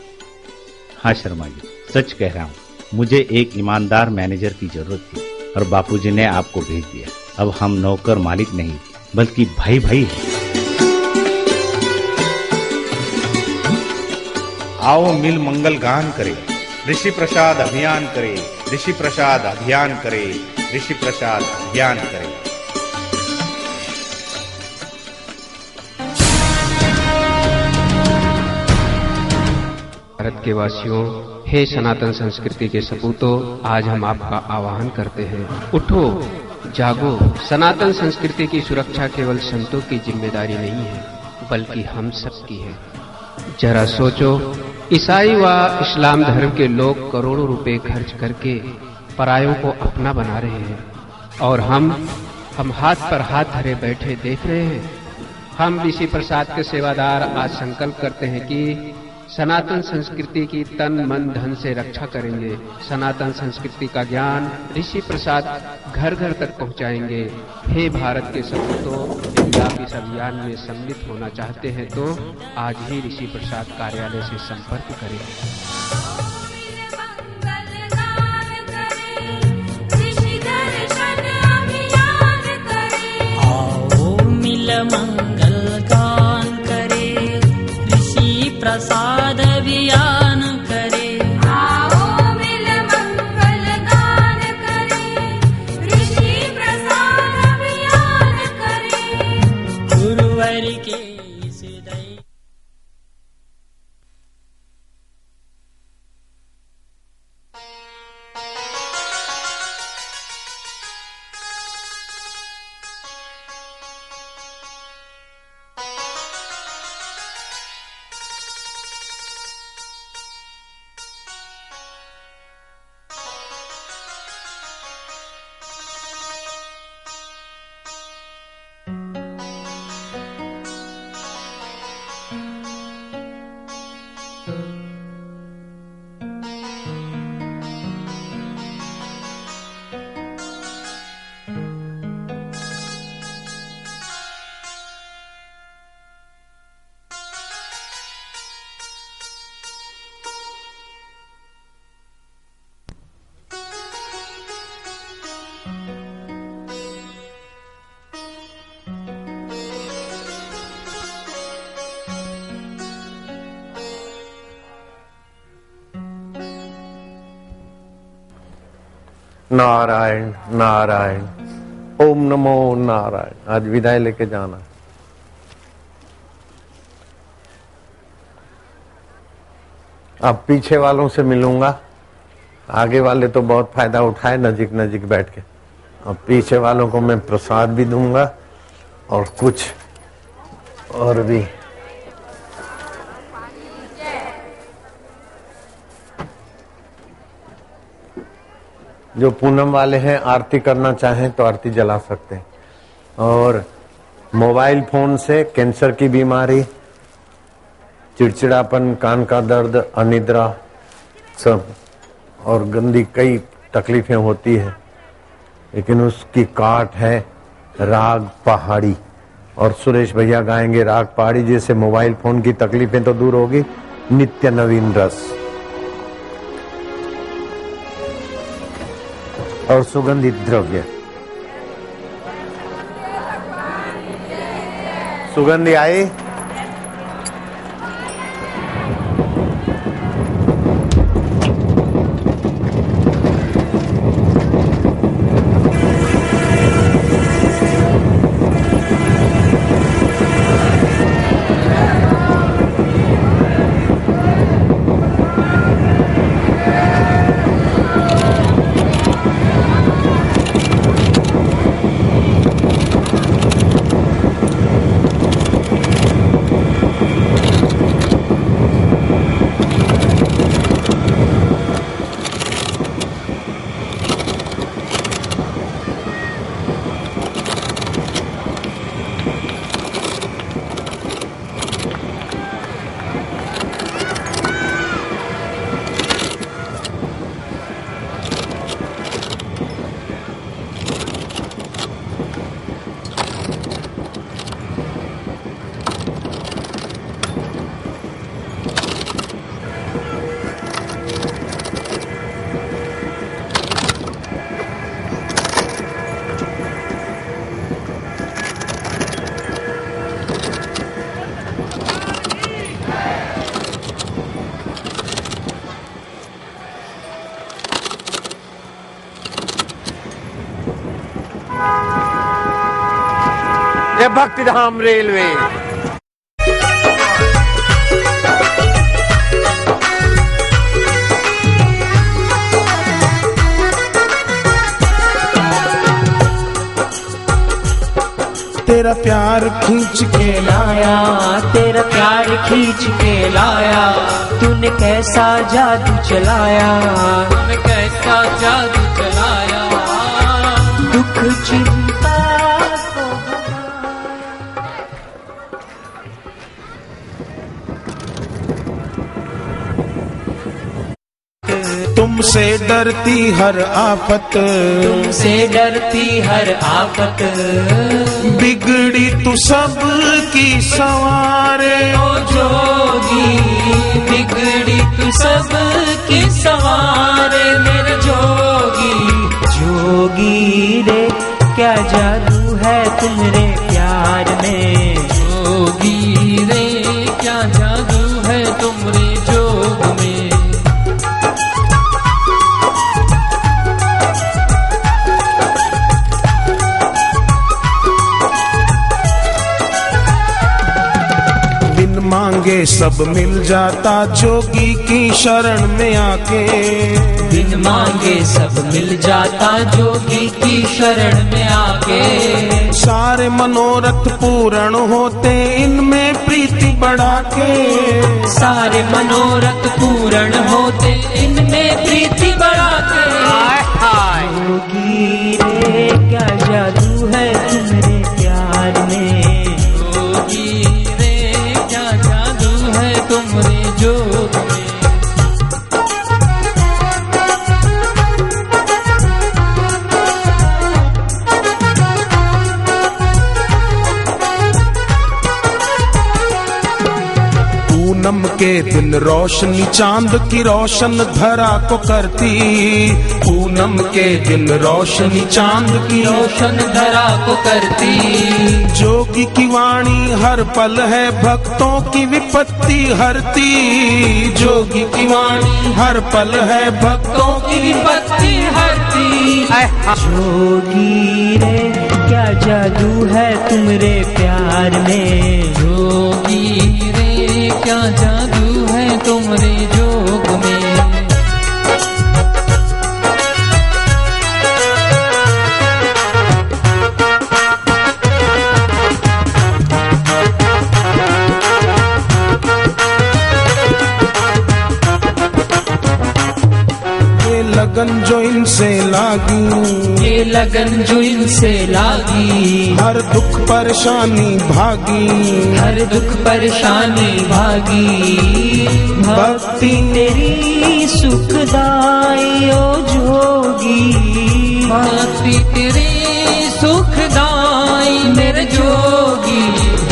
हाँ शर्मा जी, सच कह रहा हूँ, मुझे एक ईमानदार मैनेजर की जरूरत थी और बापूजी ने आपको भेज दिया। अब हम नौकर मालिक नहीं, बल्कि भाई भाई हैं। आओ मिल मंगल गान करे, ऋषि प्रसाद अभियान करे, ऋषि प्रसाद अभियान करे, ऋषि प्रसाद अभियान करे। भारत के वासियों, हे सनातन संस्कृति के सपूतों, आज हम आपका आह्वान करते हैं। उठो, जागो। सनातन संस्कृति की सुरक्षा केवल संतों की जिम्मेदारी नहीं है, बल्कि हम सबकी है। जरा सोचो, ईसाई व इस्लाम धर्म के लोग करोड़ों रुपए खर्च करके परायों को अपना बना रहे हैं, और हम हाथ पर हाथ धरे बैठे देख रहे हैं। हम ऋषि प्रसाद के सेवादार आज संकल्प करते हैं कि सनातन संस्कृति की तन मन धन से रक्षा करेंगे। सनातन संस्कृति का ज्ञान ऋषि प्रसाद घर घर तक पहुंचाएंगे। हे भारत के सपूतों, यदि आप इस अभियान में सम्मिलित होना चाहते हैं तो आज ही ऋषि प्रसाद कार्यालय से संपर्क करें। मंगल गान करे, ऋषि प्रसाद अभियान करे। आओ मिल मंगल गान करे, ऋषि प्रसाद अभियान करे। गुरुवर के इस दई नारायण नारायण, ओम नमो नारायण। आज विदाई लेके जाना। अब पीछे वालों से मिलूंगा, आगे वाले तो बहुत फायदा उठाए नजीक नजीक बैठ के। अब पीछे वालों को मैं प्रसाद भी दूंगा और कुछ और भी। जो पूनम वाले हैं, आरती करना चाहें तो आरती जला सकते हैं। और मोबाइल फोन से कैंसर की बीमारी, चिड़चिड़ापन, कान का दर्द, अनिद्रा सब और गंदी कई तकलीफें होती है, लेकिन उसकी काट है राग पहाड़ी। और सुरेश भैया गाएंगे राग पहाड़ी, जैसे मोबाइल फोन की तकलीफें तो दूर होगी। नित्य नवीन रस और सुगंधित द्रव्य। सुगंधी आई। भक्ति धाम रेलवे। तेरा प्यार खींच के लाया, तेरा प्यार खींच के लाया, तूने कैसा जादू चलाया, तूने कैसा जादू चलाया, दुख चिंता तुमसे डरती हर आफत, तुमसे डरती हर आफत, बिगड़ी तू सब की सवारे, ओ जोगी बिगड़ी तू सब की सवारे, मेरे जोगी। जोगी रे क्या जादू है तुम्हारे प्यार में, जोगी रे क्या जादू है तुम्हारे जोग में। मांगे सब मिल जाता जोगी की शरण में आके, बिन मांगे सब मिल जाता जोगी की शरण में आके। सारे मनोरथ पूर्ण होते इनमें प्रीति बढ़ा के, सारे मनोरथ पूर्ण होते इनमें प्रीति बढ़ा के। जोगी रे क्या जादू है तुम्हारे प्यार में, जोगी तुम्हारे जोग में। पूनम के दिन रोशनी चांद की रोशन धरा को करती, पूनम के दिन रोशनी चांद की रोशन धरा को करती। जोगी की वाणी हर पल है भक्तों की विपत्ति हरती, जोगी की वाणी हर पल है भक्तों की विपत्ति हरती। जोगी रे क्या जादू है तुम्हारे प्यार में, जोगी रे क्या जादू है तुम्हारे जोग में। लगन जो इनसे लागी, ये लगन जो इनसे लागी, हर दुख परेशानी भागी, हर दुख परेशानी भागी। भक्ति तेरी सुखदाई ओ जोगी, भक्ति तेरी सुखदाई मेरे जोगी।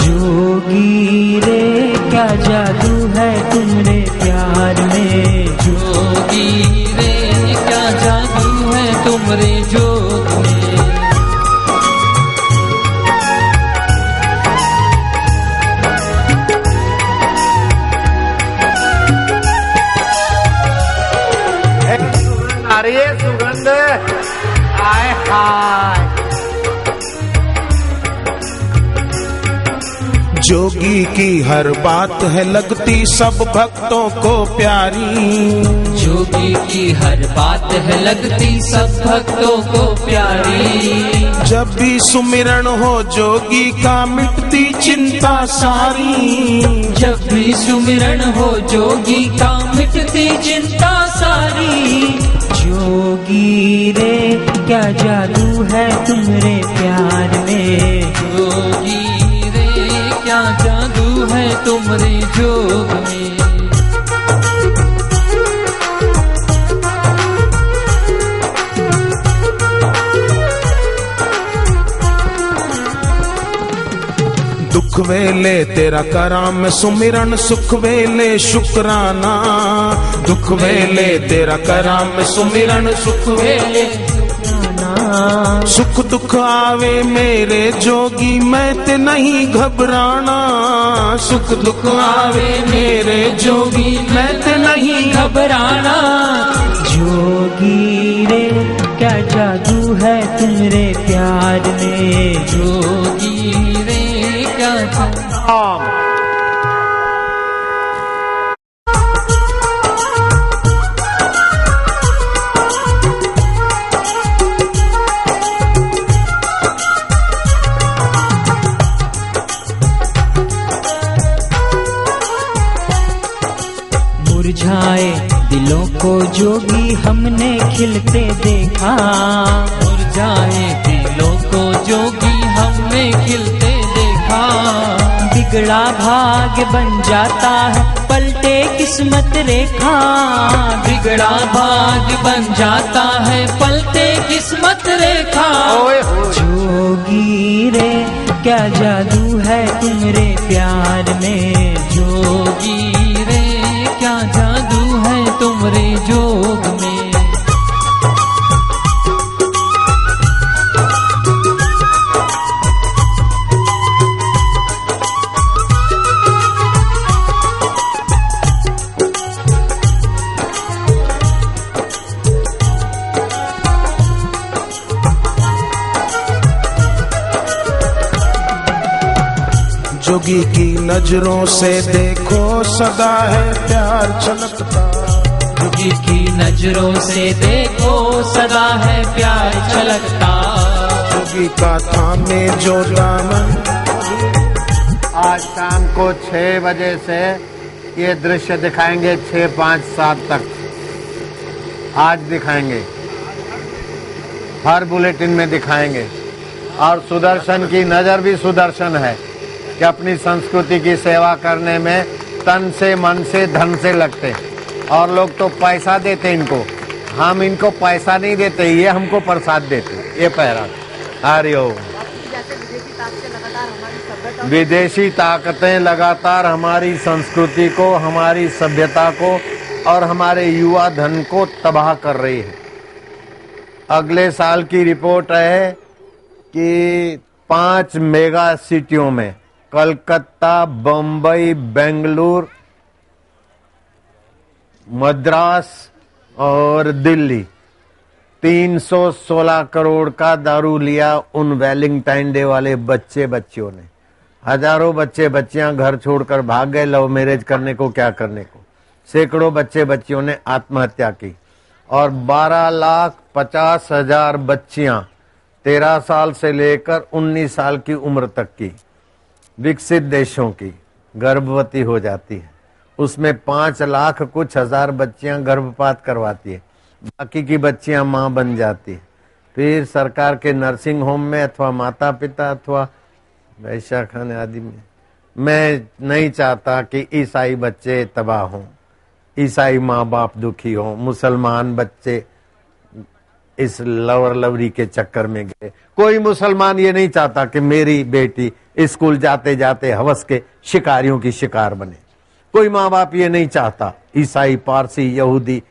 जोगी रे क्या जादू है तुम्हारे प्यार में, जोगी रे क्या जादू है तुम्हारे जोग में। आ रही है सुगंध, आए हाय। जोगी की हर बात है लगती सब भक्तों को प्यारी, जोगी की हर बात है लगती सब भक्तों को प्यारी। जब भी सुमिरन हो जोगी का मिटती चिंता सारी, जब भी सुमिरन हो जोगी का मिटती चिंता सारी। जोगी रे क्या जादू है तुम्हारे प्यार में, जोगी क्या जादू है तुम्हारे जोग में। दुख वेले तेरा कराम सुमिरन, सुख वेले शुक्राना, दुख वेले तेरा कराम सुमिरन, सुख वेले सुख दुख आवे मेरे जोगी मैं ते नहीं घबराना, सुख दुख आवे मेरे जोगी मैं ते नहीं घबराना। जोगी रे क्या जादू है तुम्हारे प्यार में, जोगी रे दिलों को जोगी हमने खिलते देखा, मुरझाए दिलों को जोगी हमने खिलते देखा। बिगड़ा भाग्य बन जाता है पलटे किस्मत रेखा, बिगड़ा भाग्य बन जाता है पलटे किस्मत रेखा। जोगी रे क्या जादू है तुम्हारे प्यार में, जोगी रे क्या जादू है तुम्हारे जोग में। जोगी की नजरों से देखो सदा है प्यार छलकता, जोगी की नजरों से देखो सदा है प्यार छलकता। जोगी का थामे जो दामन। आज शाम को 6 बजे से ये दृश्य दिखाएंगे 6, 5, 7 तक। आज दिखाएंगे, हर बुलेटिन में दिखाएंगे। और सुदर्शन की नजर भी सुदर्शन है कि अपनी संस्कृति की सेवा करने में तन से, मन से, धन से लगते। और लोग तो पैसा देते इनको, हम इनको पैसा नहीं देते, ये हमको प्रसाद देते। ये पहरा हरिओम। विदेशी ताकतें लगातार हमारी संस्कृति को, हमारी सभ्यता को और हमारे युवा धन को तबाह कर रही है। अगले साल की रिपोर्ट है कि 5 मेगा सिटियों में कलकत्ता, बम्बई, बेंगलुरु, मद्रास और दिल्ली 316 करोड़ का दारू लिया उन वैलेंटाइन डे वाले बच्चे बच्चियों ने। हजारों बच्चे बच्चियां घर छोड़कर भाग गए लव मैरिज करने को, क्या करने को। सैकड़ों बच्चे बच्चियों ने आत्महत्या की और 12,50,000 बच्चियां 13 साल से लेकर 19 साल की उम्र तक की विकसित देशों की गर्भवती हो जाती है। उसमें 5 लाख कुछ हजार बच्चियां गर्भपात करवाती है, बाकी की बच्चियां मां बन जाती है। फिर सरकार के नर्सिंग होम में अथवा माता पिता अथवा वैश्या खाने आदि में। मैं नहीं चाहता कि ईसाई बच्चे तबाह हों, ईसाई माँ बाप दुखी हों, मुसलमान बच्चे इस लवर लवरी के चक्कर में गए। कोई मुसलमान ये नहीं चाहता कि मेरी बेटी स्कूल जाते जाते हवस के शिकारियों की शिकार बने। कोई माँ बाप ये नहीं चाहता, ईसाई, पारसी, यहूदी,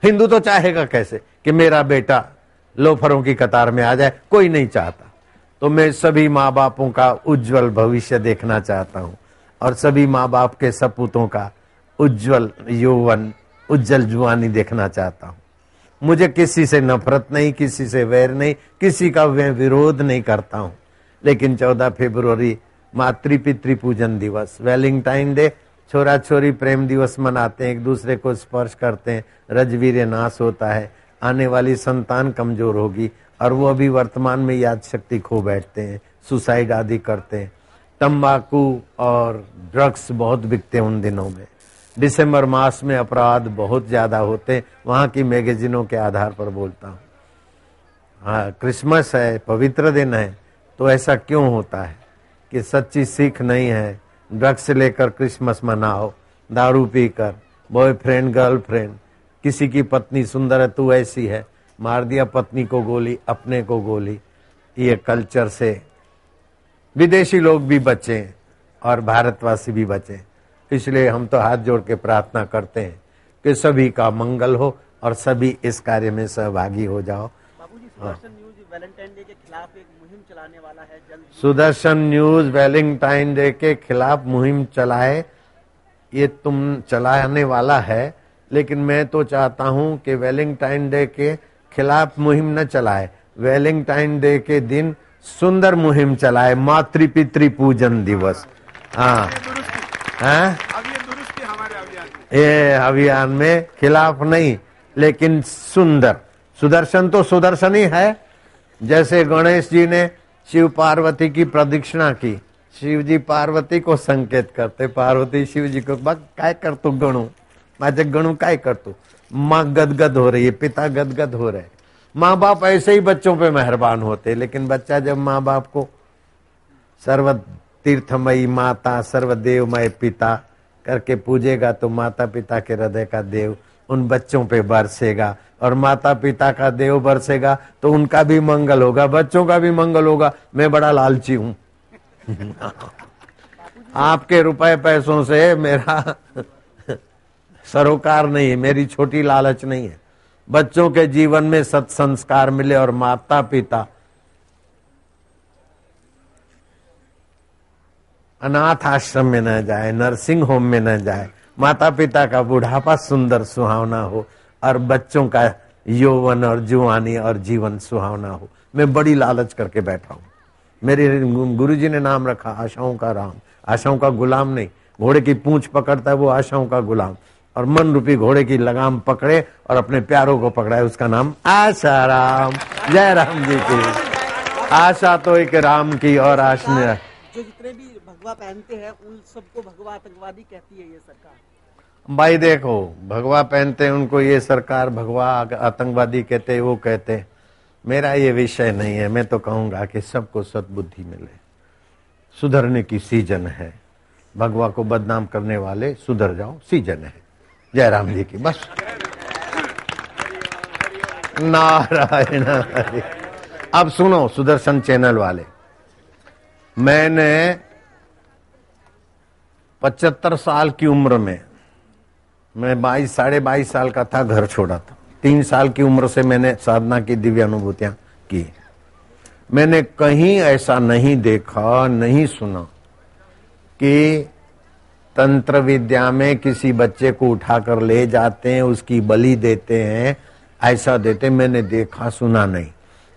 हिंदू तो चाहेगा कैसे कि मेरा बेटा लोफरों की कतार में आ जाए, कोई नहीं चाहता। तो मैं सभी माँ बापों का उज्जवल भविष्य देखना चाहता हूँ और सभी माँ बाप के सपूतों का उज्जवल यौवन, उज्जवल जुआनी देखना चाहता हूँ। मुझे किसी से नफरत नहीं, किसी से वैर नहीं, किसी का मैं विरोध नहीं करता हूँ। लेकिन 14 फरवरी मातृ पितृ पूजन दिवस, वैलेंटाइन डे, छोरा छोरी प्रेम दिवस मनाते हैं, एक दूसरे को स्पर्श करते हैं, रजवीर्य नाश होता है, आने वाली संतान कमजोर होगी और वो अभी वर्तमान में याद शक्ति खो बैठते हैं, सुसाइड आदि करते हैं। तंबाकू और ड्रग्स बहुत बिकते हैं उन दिनों में। दिसंबर मास में अपराध बहुत ज्यादा होते हैं, वहां की मैगजीनों के आधार पर बोलता हूँ। हाँ, क्रिसमस है, पवित्र दिन है, तो ऐसा क्यों होता है कि सच्ची सीख नहीं है। ड्रग्स लेकर क्रिसमस मनाओ, दारू पीकर, बॉयफ्रेंड गर्लफ्रेंड, किसी की पत्नी सुंदर है तू ऐसी है, मार दिया पत्नी को गोली, अपने को गोली। ये कल्चर से विदेशी लोग भी बचें और भारतवासी भी बचें। इसलिए हम तो हाथ जोड़ के प्रार्थना करते हैं कि सभी का मंगल हो और सभी इस कार्य में सहभागी हो जाओ। सुदर्शन न्यूज वैलेंटाइन डे के खिलाफ मुहिम चलाए, ये तुम चलाने वाला है, लेकिन मैं तो चाहता हूं कि वैलेंटाइन डे के खिलाफ मुहिम न चलाए, वैलेंटाइन डे के दिन सुंदर मुहिम चलाए, मातृ पितृ पूजन दिवस। हाँ, ये अभियान में खिलाफ नहीं, लेकिन सुंदर। सुदर्शन तो सुदर्शन ही है। जैसे गणेश जी ने शिव पार्वती की प्रदक्षिणा की, शिव जी पार्वती को संकेत करते, पार्वती शिव जी को बस काय कर तू गणू, माझे गणू काय करतो। माँ गदगद हो रही है, पिता गदगद हो रहे। माँ बाप ऐसे ही बच्चों पे मेहरबान होते, लेकिन बच्चा जब माँ बाप को सर्व तीर्थमयी माता सर्वदेवमय पिता करके पूजेगा तो माता पिता के हृदय का देव उन बच्चों पे बरसेगा, और माता पिता का देव बरसेगा तो उनका भी मंगल होगा, बच्चों का भी मंगल होगा। मैं बड़ा लालची हूं आपके रुपए पैसों से मेरा सरोकार नहीं है, मेरी छोटी लालच नहीं है। बच्चों के जीवन में सत्संस्कार मिले और माता पिता अनाथ आश्रम में न जाए, नर्सिंग होम में न जाए, माता पिता का बुढ़ापा सुंदर सुहावना हो और बच्चों का यौवन और जुवानी और जीवन सुहावना हो। मैं बड़ी लालच करके बैठा हूं। मेरे गुरुजी ने नाम रखा आशाओं का राम, आशाओं का गुलाम नहीं। घोड़े की पूंछ पकड़ता है वो आशाओं का गुलाम, और मन रूपी घोड़े की लगाम पकड़े और अपने प्यारों को पकड़ा है, उसका नाम आशा राम। जय राम जी की। आशा तो एक राम की और आशा जो जितने भी भगवा पहनते हैं उन सबको भगवा आतंकवादी कहती है ये सरकार। भाई देखो, भगवा पहनते हैं उनको ये सरकार भगवा आतंकवादी कहते, वो कहते। मेरा ये विषय नहीं है। मैं तो कहूंगा कि सबको सद्बुद्धि मिले, सुधरने की सीजन है। भगवा को बदनाम करने वाले सुधर जाओ, सीजन है। जय राम जी की। बस नारायण हरि। अब सुनो सुदर्शन चैनल वाले, मैंने 75 साल की उम्र में, मैं 22-22.5 साल का था, घर छोड़ा था। 3 साल की उम्र से मैंने साधना की दिव्य अनुभूतियां की। मैंने कहीं ऐसा नहीं देखा, नहीं सुना कि तंत्र विद्या में किसी बच्चे को उठाकर ले जाते हैं, उसकी बलि देते हैं, ऐसा देते। मैंने देखा सुना नहीं।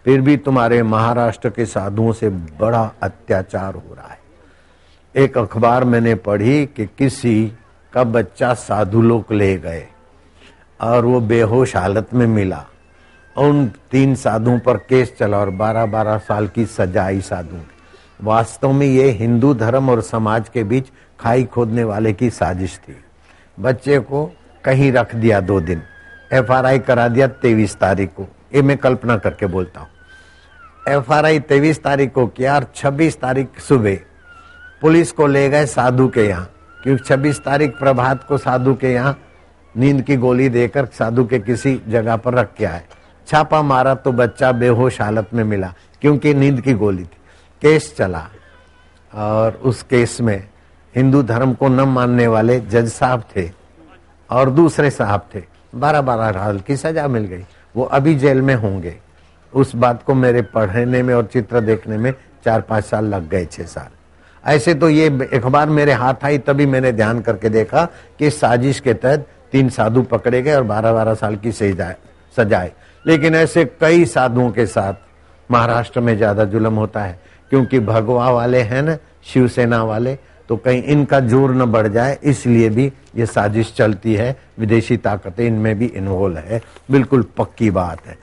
फिर भी तुम्हारे महाराष्ट्र के साधुओं से बड़ा अत्याचार हो रहा है। एक अखबार मैंने पढ़ी कि किसी का बच्चा साधु लोग ले गए और वो बेहोश हालत में मिला। उन 3 साधुओं पर केस चला और 12-12 साल की सजा आई साधुओं की। वास्तव में ये हिंदू धर्म और समाज के बीच खाई खोदने वाले की साजिश थी। बच्चे को कहीं रख दिया 2 दिन, FRI करा दिया 23 तारीख को। ये मैं कल्पना करके बोलता हूँ। FRI 23 तारीख को किया और 26 तारीख सुबह पुलिस को ले गए साधु के यहाँ, क्योंकि 26 तारीख प्रभात को साधु के यहाँ नींद की गोली देकर साधु के किसी जगह पर रख के आए। छापा मारा तो बच्चा बेहोश हालत में मिला, क्योंकि नींद की गोली थी। केस चला और उस केस में हिंदू धर्म को न मानने वाले जज साहब थे और दूसरे साहब थे। 12-12 साल की सजा मिल गई। वो अभी जेल में होंगे। उस बात को मेरे पढ़ने में और चित्र देखने में 4-5 साल लग गए, 6 साल। ऐसे तो ये अखबार मेरे हाथ आई तभी मैंने ध्यान करके देखा कि साजिश के तहत 3 साधु पकड़े गए और 12-12 साल की सजाए। लेकिन ऐसे कई साधुओं के साथ महाराष्ट्र में ज्यादा जुल्म होता है, क्योंकि भगवा वाले हैं ना, शिवसेना वाले, तो कहीं इनका जोर न बढ़ जाए, इसलिए भी ये साजिश चलती है। विदेशी ताकतें इनमें भी इन्वॉल्व है, बिल्कुल पक्की बात है।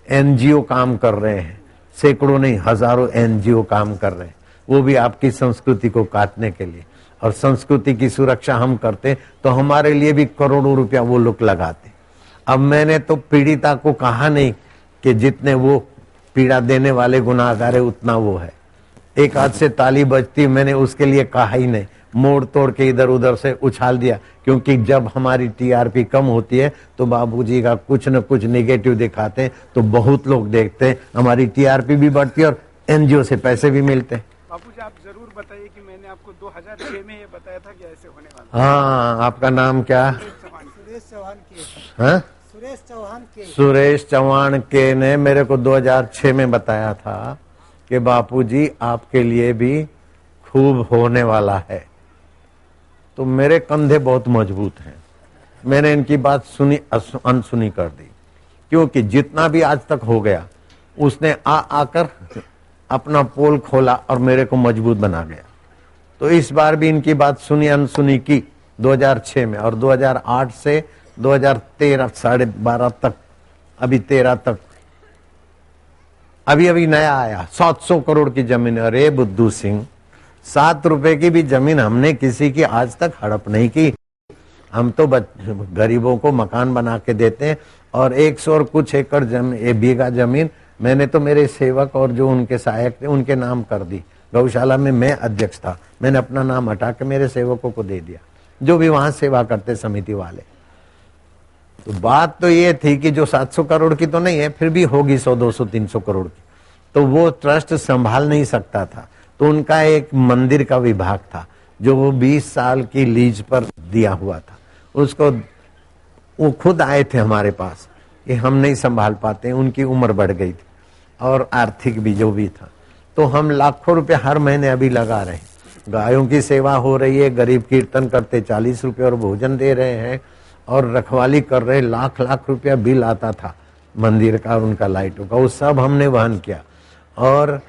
NGO काम कर रहे हैं, सैकड़ों नहीं हजारों NGO काम कर रहे हैं, वो भी आपकी संस्कृति को काटने के लिए। और संस्कृति की सुरक्षा हम करते तो हमारे लिए भी करोड़ों रुपया वो लोग लगाते। अब मैंने तो पीड़िता को कहा नहीं कि जितने वो पीड़ा देने वाले गुनाहगार है उतना वो है। एक हाथ से ताली बजती, मैंने उसके लिए कहा ही नहीं, मोड़ तोड़ के इधर उधर से उछाल दिया। क्योंकि जब हमारी TRP कम होती है तो बाबूजी का कुछ न कुछ निगेटिव दिखाते हैं तो बहुत लोग देखते हैं, हमारी TRP भी बढ़ती है और NGO से पैसे भी मिलते हैं। बापूजी आप जरूर बताइए कि मैंने आपको 2006 में ये बताया था कि ऐसे होने वाला। हाँ, आपका नाम क्या? सुरेश चौहान के। हाँ? सुरेश चौहान के ने मेरे को 2006 में बताया था कि बापूजी आपके लिए भी खूब होने वाला है। तो मेरे कंधे बहुत मजबूत हैं। मैंने इनकी बात सुनी, अनसुनी कर दी, क्योंकि जितना भी आज तक हो गया उसने आकर अपना पोल खोला और मेरे को मजबूत बना गया। तो इस बार भी इनकी बात सुनी अनसुनी की 2006 में, और 2008 से 2013 12.5 तक, अभी 13 तक, अभी नया आया 700 करोड़ की जमीन। अरे बुद्धू सिंह, 7 रुपए की भी जमीन हमने किसी की आज तक हड़प नहीं की। हम तो गरीबों को मकान बना के देते हैं। और 100 और कुछ एकड़ बीघा जमीन मैंने तो मेरे सेवक और जो उनके सहायक थे उनके नाम कर दी। गौशाला में मैं अध्यक्ष था, मैंने अपना नाम हटा के मेरे सेवकों को दे दिया, जो भी वहां सेवा करते समिति वाले। तो बात तो ये थी कि जो 700 करोड़ की तो नहीं है, फिर भी होगी 100, 200, 300 करोड़ की, तो वो ट्रस्ट संभाल नहीं सकता था। तो उनका एक मंदिर का विभाग था जो वो 20 साल की लीज पर दिया हुआ था। उसको वो खुद आए थे हमारे पास कि हम नहीं संभाल पाते, उनकी उम्र बढ़ गई थी और आर्थिक भी जो भी था। तो हम लाखों रुपए हर महीने अभी लगा रहे हैं, गायों की सेवा हो रही है, गरीब कीर्तन करते 40 रुपए और भोजन दे रहे हैं और रखवाली कर रहे, लाख लाख रुपया बिल आता था मंदिर का और उनका लाइटों का, वो सब हमने वहन किया। और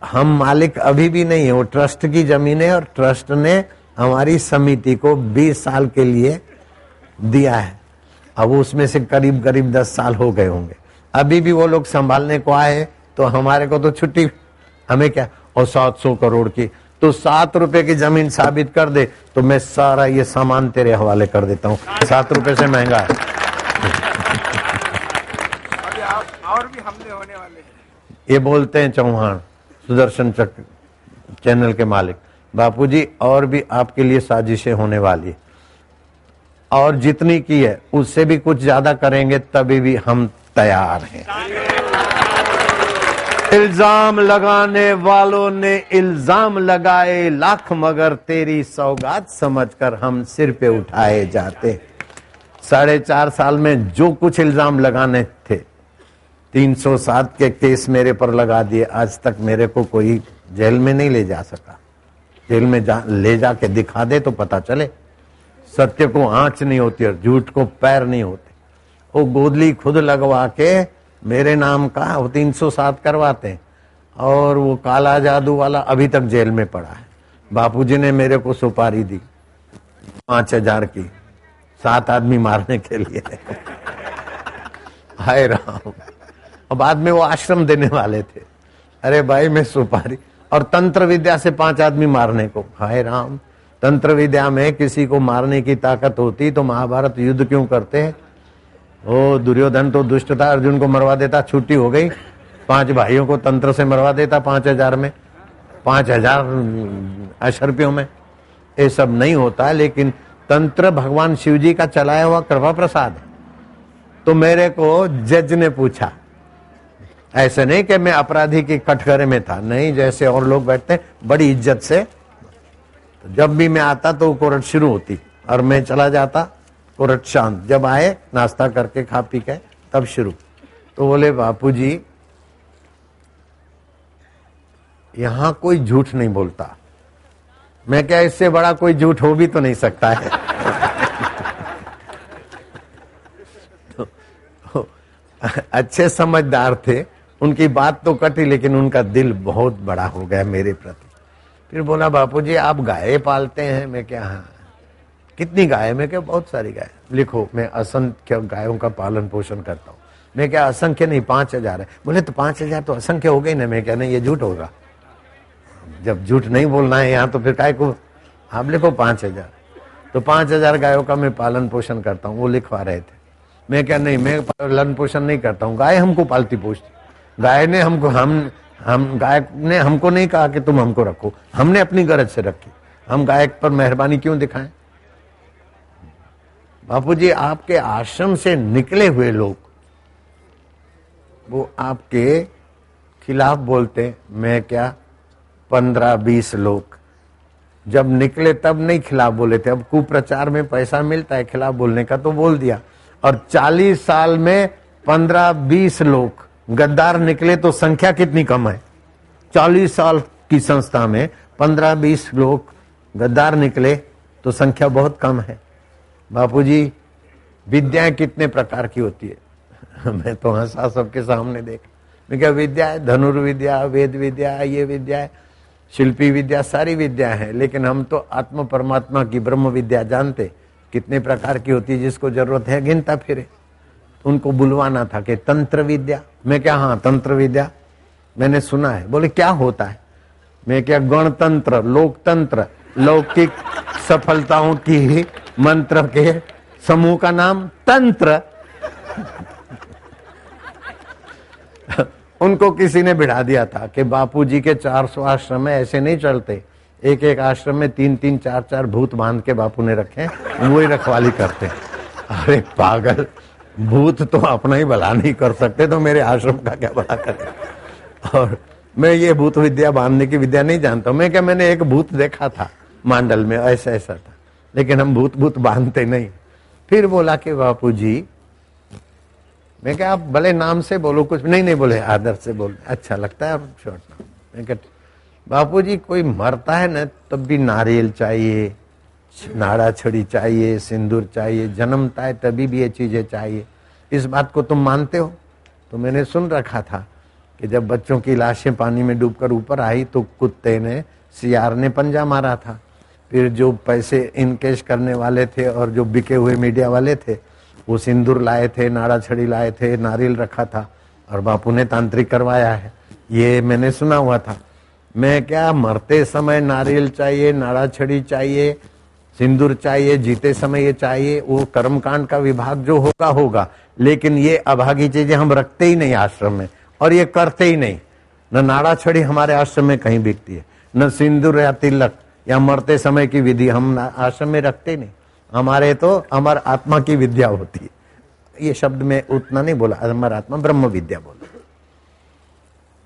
हम मालिक अभी भी नहीं है, वो ट्रस्ट की जमीन है और ट्रस्ट ने हमारी समिति को 20 साल के लिए दिया है। अब उसमें से करीब करीब 10 साल हो गए होंगे, अभी भी वो लोग संभालने को आए तो हमारे को तो छुट्टी, हमें क्या। और 700 करोड़ की तो 7 रुपए की जमीन साबित कर दे तो मैं सारा ये सामान तेरे हवाले कर देता हूँ, 7 रुपए से महंगा है। और भी हमले होने वाले हैं। ये बोलते हैं चौहान सुदर्शन चक्र चैनल के मालिक, बापूजी और भी आपके लिए साजिशें होने वाली है और जितनी की है उससे भी कुछ ज्यादा करेंगे, तभी भी हम तैयार हैं। इल्जाम लगाने वालों ने इल्जाम लगाए लाख, मगर तेरी सौगात समझकर हम सिर पे उठाए जाते। 4.5 साल में जो कुछ इल्जाम लगाने थे 307 के केस मेरे पर लगा दिए, आज तक मेरे को कोई जेल में नहीं ले जा सका। जेल में ले जाके दिखा दे तो पता चले, सत्य को आंच नहीं होती और झूठ को पैर नहीं होते। वो गोदली खुद लगवा के मेरे नाम का वो 307 करवाते हैं और वो काला जादू वाला अभी तक जेल में पड़ा है। बापूजी ने मेरे को सुपारी दी 5000 की 7 आदमी मारने के लिए। हाय राम। और बाद में वो आश्रम देने वाले थे, अरे भाई मैं सुपारी, और तंत्र विद्या से 5 आदमी मारने को। हाय राम, तंत्र विद्या में किसी को मारने की ताकत होती तो महाभारत युद्ध क्यों करते हैं। ओ दुर्योधन तो दुष्ट था, अर्जुन को मरवा देता, छुट्टी हो गई, 5 भाइयों को तंत्र से मरवा देता 5000 में, 5000 अशर्पियों में। ये सब नहीं होता, लेकिन तंत्र भगवान शिव जी का चलाया हुआ कृपा प्रसाद है। तो मेरे को जज ने पूछा, ऐसे नहीं कि मैं अपराधी की कटघरे में था, नहीं, जैसे और लोग बैठते बड़ी इज्जत से। तो जब भी मैं आता तो कोर्ट शुरू होती और मैं चला जाता, कोर्ट शांत। जब आए नाश्ता करके खा पी के तब शुरू। तो बोले बापूजी यहां कोई झूठ नहीं बोलता। मैं क्या, इससे बड़ा कोई झूठ हो भी तो नहीं सकता है। तो अच्छे समझदार थे, उनकी बात तो कटी लेकिन उनका दिल बहुत बड़ा हो गया मेरे प्रति। फिर बोला बापूजी आप गाय पालते हैं। मैं क्या, हाँ। कितनी गाय? मैं क्या, बहुत सारी गाय। लिखो, मैं असंख्य गायों का पालन पोषण करता हूँ। मैं क्या, असंख्य नहीं, 5000 है। बोले तो 5000 तो असंख्य हो गई ना। मैं क्या, नहीं ये झूठ होगा, जब झूठ नहीं बोलना है यहाँ तो फिर काय को, आप लिखो 5000। तो 5000 गायों का मैं पालन पोषण करता हूँ, वो लिखवा रहे थे। मैं क्या, नहीं मैं पालन पोषण नहीं करता हूँ, गाय हमको पालती पोषती। गाय ने हमको, हम गाय ने हमको नहीं कहा कि तुम हमको रखो, हमने अपनी गरज से रखी। हम गाय पर मेहरबानी क्यों दिखाएं? बापूजी आपके आश्रम से निकले हुए लोग वो आपके खिलाफ बोलते। मैं क्या, 15-20 लोग जब निकले तब नहीं खिलाफ बोले थे। अब कुप्रचार में पैसा मिलता है खिलाफ बोलने का, तो बोल दिया। और 40 साल में 15-20 लोग गद्दार निकले तो संख्या कितनी कम है। 40 साल की संस्था में 15-20 लोग गद्दार निकले तो संख्या बहुत कम है। बापूजी विद्याएं कितने प्रकार की होती है। मैं तो हंसा सबके सामने देख। मैं क्या, विद्या है, धनुर्विद्या, वेद विद्या, ये विद्या है, शिल्पी विद्या, सारी विद्या है। लेकिन हम तो आत्म परमात्मा की ब्रह्म विद्या जानते कितने प्रकार की होती है। जिसको जरूरत है गिनता फिरे। उनको बुलवाना था कि तंत्र विद्या। मैं क्या, हाँ तंत्र विद्या मैंने सुना है। बोले क्या होता है? मैं क्या, गणतंत्र, लोकतंत्र, लौकिक सफलताओं की मंत्र के समूह का नाम तंत्र। उनको किसी ने बिठा दिया था कि बापूजी के 400 आश्रम में ऐसे नहीं चलते, एक एक आश्रम में 3-3, 4-4 भूत बांध के बापू ने रखे, वही रखवाली करते। अरे पागल, भूत तो अपना ही भला नहीं कर सकते तो मेरे आश्रम का क्या भला करे। और मैं ये भूत विद्या बांधने की विद्या नहीं जानता। मैं क्या, मैंने एक भूत देखा था मांडल में, ऐसा ऐसा था, लेकिन हम भूत बांधते नहीं। फिर बोला कि बापूजी, मैं क्या आप भले नाम से बोलो, कुछ नहीं बोले, आदर से बोल, अच्छा लगता है अब छोड़ना। मैं क्या बापूजी, कोई मरता है ना तब भी नारियल चाहिए, नाड़ा छड़ी चाहिए, सिंदूर चाहिए, जन्मता है तभी भी ये चीजें चाहिए। इस बात को तुम मानते हो? तो मैंने सुन रखा था कि जब बच्चों की लाशें पानी में डूबकर ऊपर आई तो कुत्ते ने, सियार ने पंजा मारा था। फिर जो पैसे इनकेश करने वाले थे और जो बिके हुए मीडिया वाले थे, वो सिंदूर लाए थे, नाड़ा छड़ी लाए थे, नारियल रखा था और बापू ने तांत्रिक करवाया है। ये मैंने सुना हुआ था। मैं क्या, मरते समय नारियल चाहिए, नाड़ा छड़ी चाहिए, सिंदूर चाहिए, जीते समय ये चाहिए, वो कर्मकांड का विभाग जो होगा होगा, लेकिन ये अभागी चीजें हम रखते ही नहीं आश्रम में और ये करते ही नहीं। न नाड़ा छड़ी हमारे आश्रम में कहीं बिकती है, न सिंदूर या तिलक या मरते समय की विधि हम आश्रम में रखते ही नहीं। हमारे तो अमर आत्मा की विद्या होती है। ये शब्द में उतना नहीं बोला, अमर आत्मा ब्रह्म विद्या बोला।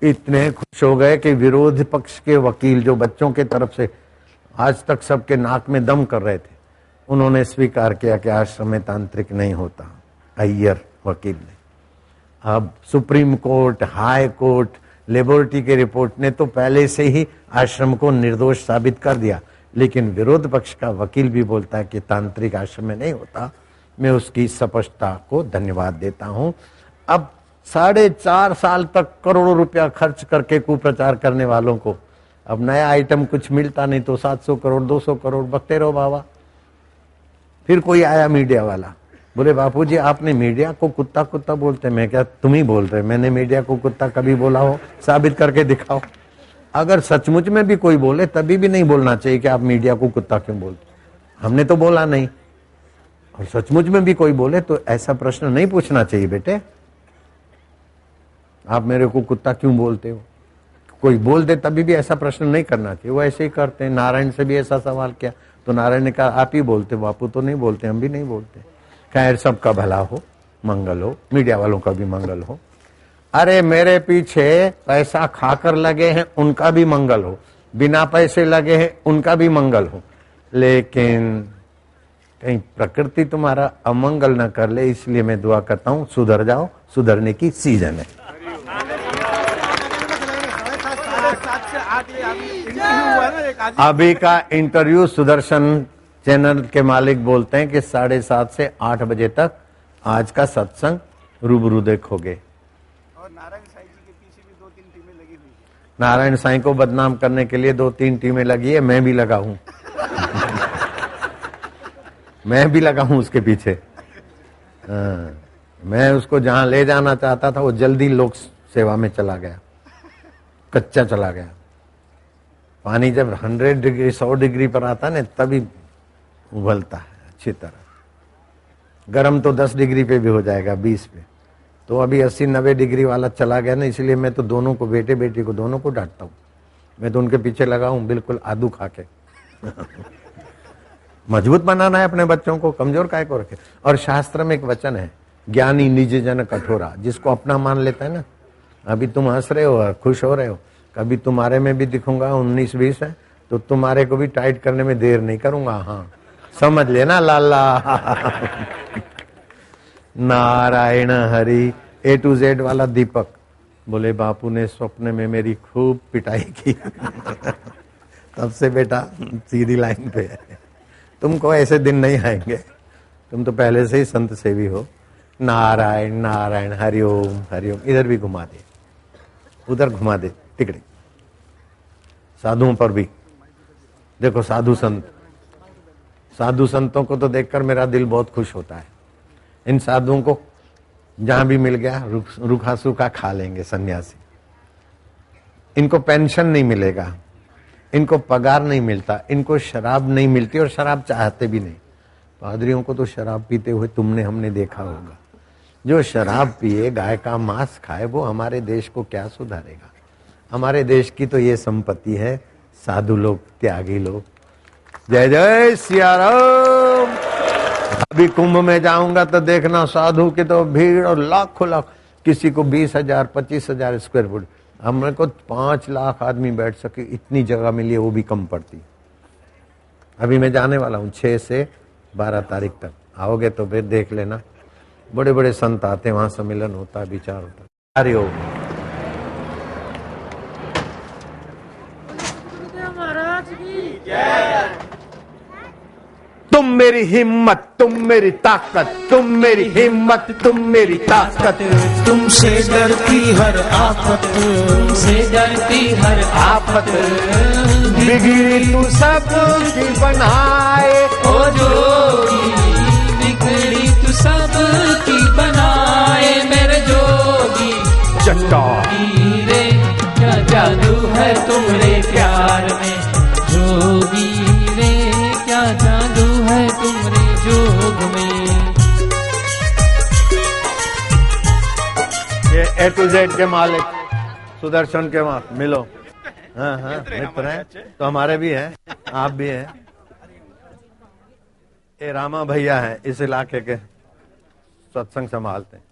इतने खुश हो गए कि विरोध पक्ष के वकील जो बच्चों के तरफ से आज तक सबके नाक में दम कर रहे थे, उन्होंने स्वीकार किया कि आश्रम में तांत्रिक नहीं होता। अय्यर वकील ने, अब supreme court, high court, laboratory के रिपोर्ट ने तो पहले से ही आश्रम को निर्दोष साबित कर दिया, लेकिन विरोध पक्ष का वकील भी बोलता है कि तांत्रिक आश्रम में नहीं होता। मैं उसकी स्पष्टता को धन्यवाद देता हूं। अब 4.5 साल तक करोड़ों रुपया खर्च करके कुप्रचार करने वालों को अब नया आइटम कुछ मिलता नहीं तो 700 करोड़ 200 करोड़ बकते रहो बाबा। फिर कोई आया मीडिया वाला, बोले बापूजी आपने मीडिया को कुत्ता कुत्ता बोलते। मैं क्या, तुम ही बोल रहे, मैंने मीडिया को कुत्ता कभी बोला हो? साबित करके दिखाओ। अगर सचमुच में भी कोई बोले तभी भी नहीं बोलना चाहिए कि आप मीडिया को कुत्ता क्यों बोलते। हमने तो बोला नहीं, और सचमुच में भी कोई बोले तो ऐसा प्रश्न नहीं पूछना चाहिए, बेटे आप मेरे को कुत्ता क्यों बोलते हो। कोई बोल दे तभी भी ऐसा प्रश्न नहीं करना चाहिए। वो ऐसे ही करते हैं। नारायण से भी ऐसा सवाल किया तो नारायण ने कहा आप ही बोलते, बापू तो नहीं बोलते, हम भी नहीं बोलते। खैर सबका भला हो, मंगल हो, मीडिया वालों का भी मंगल हो। अरे मेरे पीछे पैसा खाकर लगे हैं उनका भी मंगल हो, बिना पैसे लगे हैं उनका भी मंगल हो, लेकिन कहीं प्रकृति तुम्हारा अमंगल न कर ले। इसलिए मैं दुआ करता हूं सुधर जाओ, सुधरने की सीजन है। अभी का इंटरव्यू सुदर्शन चैनल के मालिक बोलते हैं कि 7:30 से 8 बजे तक आज का सत्संग रूबरू देखोगे। और नारायण साईं जी के पीछे भी 2-3 टीमें लगी हुई है। नारायण साईं को बदनाम करने के लिए 2-3 टीमें लगी है, मैं भी लगा हूं। मैं भी लगा हूं उसके पीछे। मैं उसको जहां ले जाना चाहता था वो जल्दी लोक सेवा में चला गया, कच्चा चला गया। पानी जब 100 डिग्री 100 डिग्री पर आता है तभी उबलता है अच्छी तरह। गर्म तो 10 डिग्री पे भी हो जाएगा, 20 पे। तो अभी 80-90 डिग्री वाला चला गया ना, इसलिए मैं तो दोनों को, बेटे बेटी को दोनों को डांटता हूँ। मैं तो उनके पीछे लगा हूँ बिल्कुल आदू खा के। मजबूत बनाना है अपने बच्चों को, कमजोर काय को रखे। और शास्त्र में एक वचन है, ज्ञानी निज जन कठोरा, जिसको अपना मान लेता है ना। अभी तुम हंस रहे हो और खुश हो रहे हो, कभी तुम्हारे में भी दिखूंगा 19-20 है तो तुम्हारे को भी टाइट करने में देर नहीं करूंगा। हाँ समझ लेना लाला। Narayan Hari A to Z वाला दीपक बोले बापू ने स्वप्न में मेरी खूब पिटाई की। तब से बेटा सीधी लाइन पे है, तुमको ऐसे दिन नहीं आएंगे, तुम तो पहले से ही संत सेवी हो। नारायण नारायण हरिओम हरिओम। इधर भी घुमा दे, उधर घुमा दे, टिकड़ी। साधुओं पर भी देखो, साधु संतों को तो देखकर मेरा दिल बहुत खुश होता है। इन साधुओं को जहां भी मिल गया रूखा सूखा खा लेंगे सन्यासी। इनको पेंशन नहीं मिलेगा, इनको पगार नहीं मिलता, इनको शराब नहीं मिलती और शराब चाहते भी नहीं। पादरियों को तो शराब पीते हुए तुमने हमने देखा होगा। जो शराब पिए, गाय का मांस खाए, वो हमारे देश को क्या सुधारेगा? हमारे देश की तो ये संपत्ति है, साधु लोग, त्यागी लोग। जय जय सिया राम। अभी कुंभ में जाऊंगा तो देखना साधु की तो भीड़, और लाखों लाख, किसी को 20,000 25,000 स्क्वायर फुट, हमने को 5 लाख आदमी बैठ सके इतनी जगह मिली है, वो भी कम पड़ती। अभी मैं जाने वाला हूँ 6 से 12 तारीख तक, आओगे तो फिर देख लेना। बड़े बड़े संत आते हैं, वहां सम्मेलन होता है, विचार होता है। हरि ओम। तुम मेरी हिम्मत, तुम मेरी ताकत, तुम मेरी हिम्मत, तुम मेरी ताकत, तुमसे डरती हर आफत, तुमसे डरती हर आफत, बिगड़ी तू सबकी बनाए, ओ जोगी बिगड़ी तू सबकी बनाए, मेरे जोगी। जोगी रे क्या जादू है तुम्हारे प्यार में, जोगी रे क्या जादू है तुम्हारे जोग में। ये A to Z के मालिक सुदर्शन के मालिक मिलो। हाँ हाँ मित्र हैं तो हमारे भी हैं, आप भी हैं। ये रामा भैया हैं, इस इलाके के सत्संग संभालते हैं।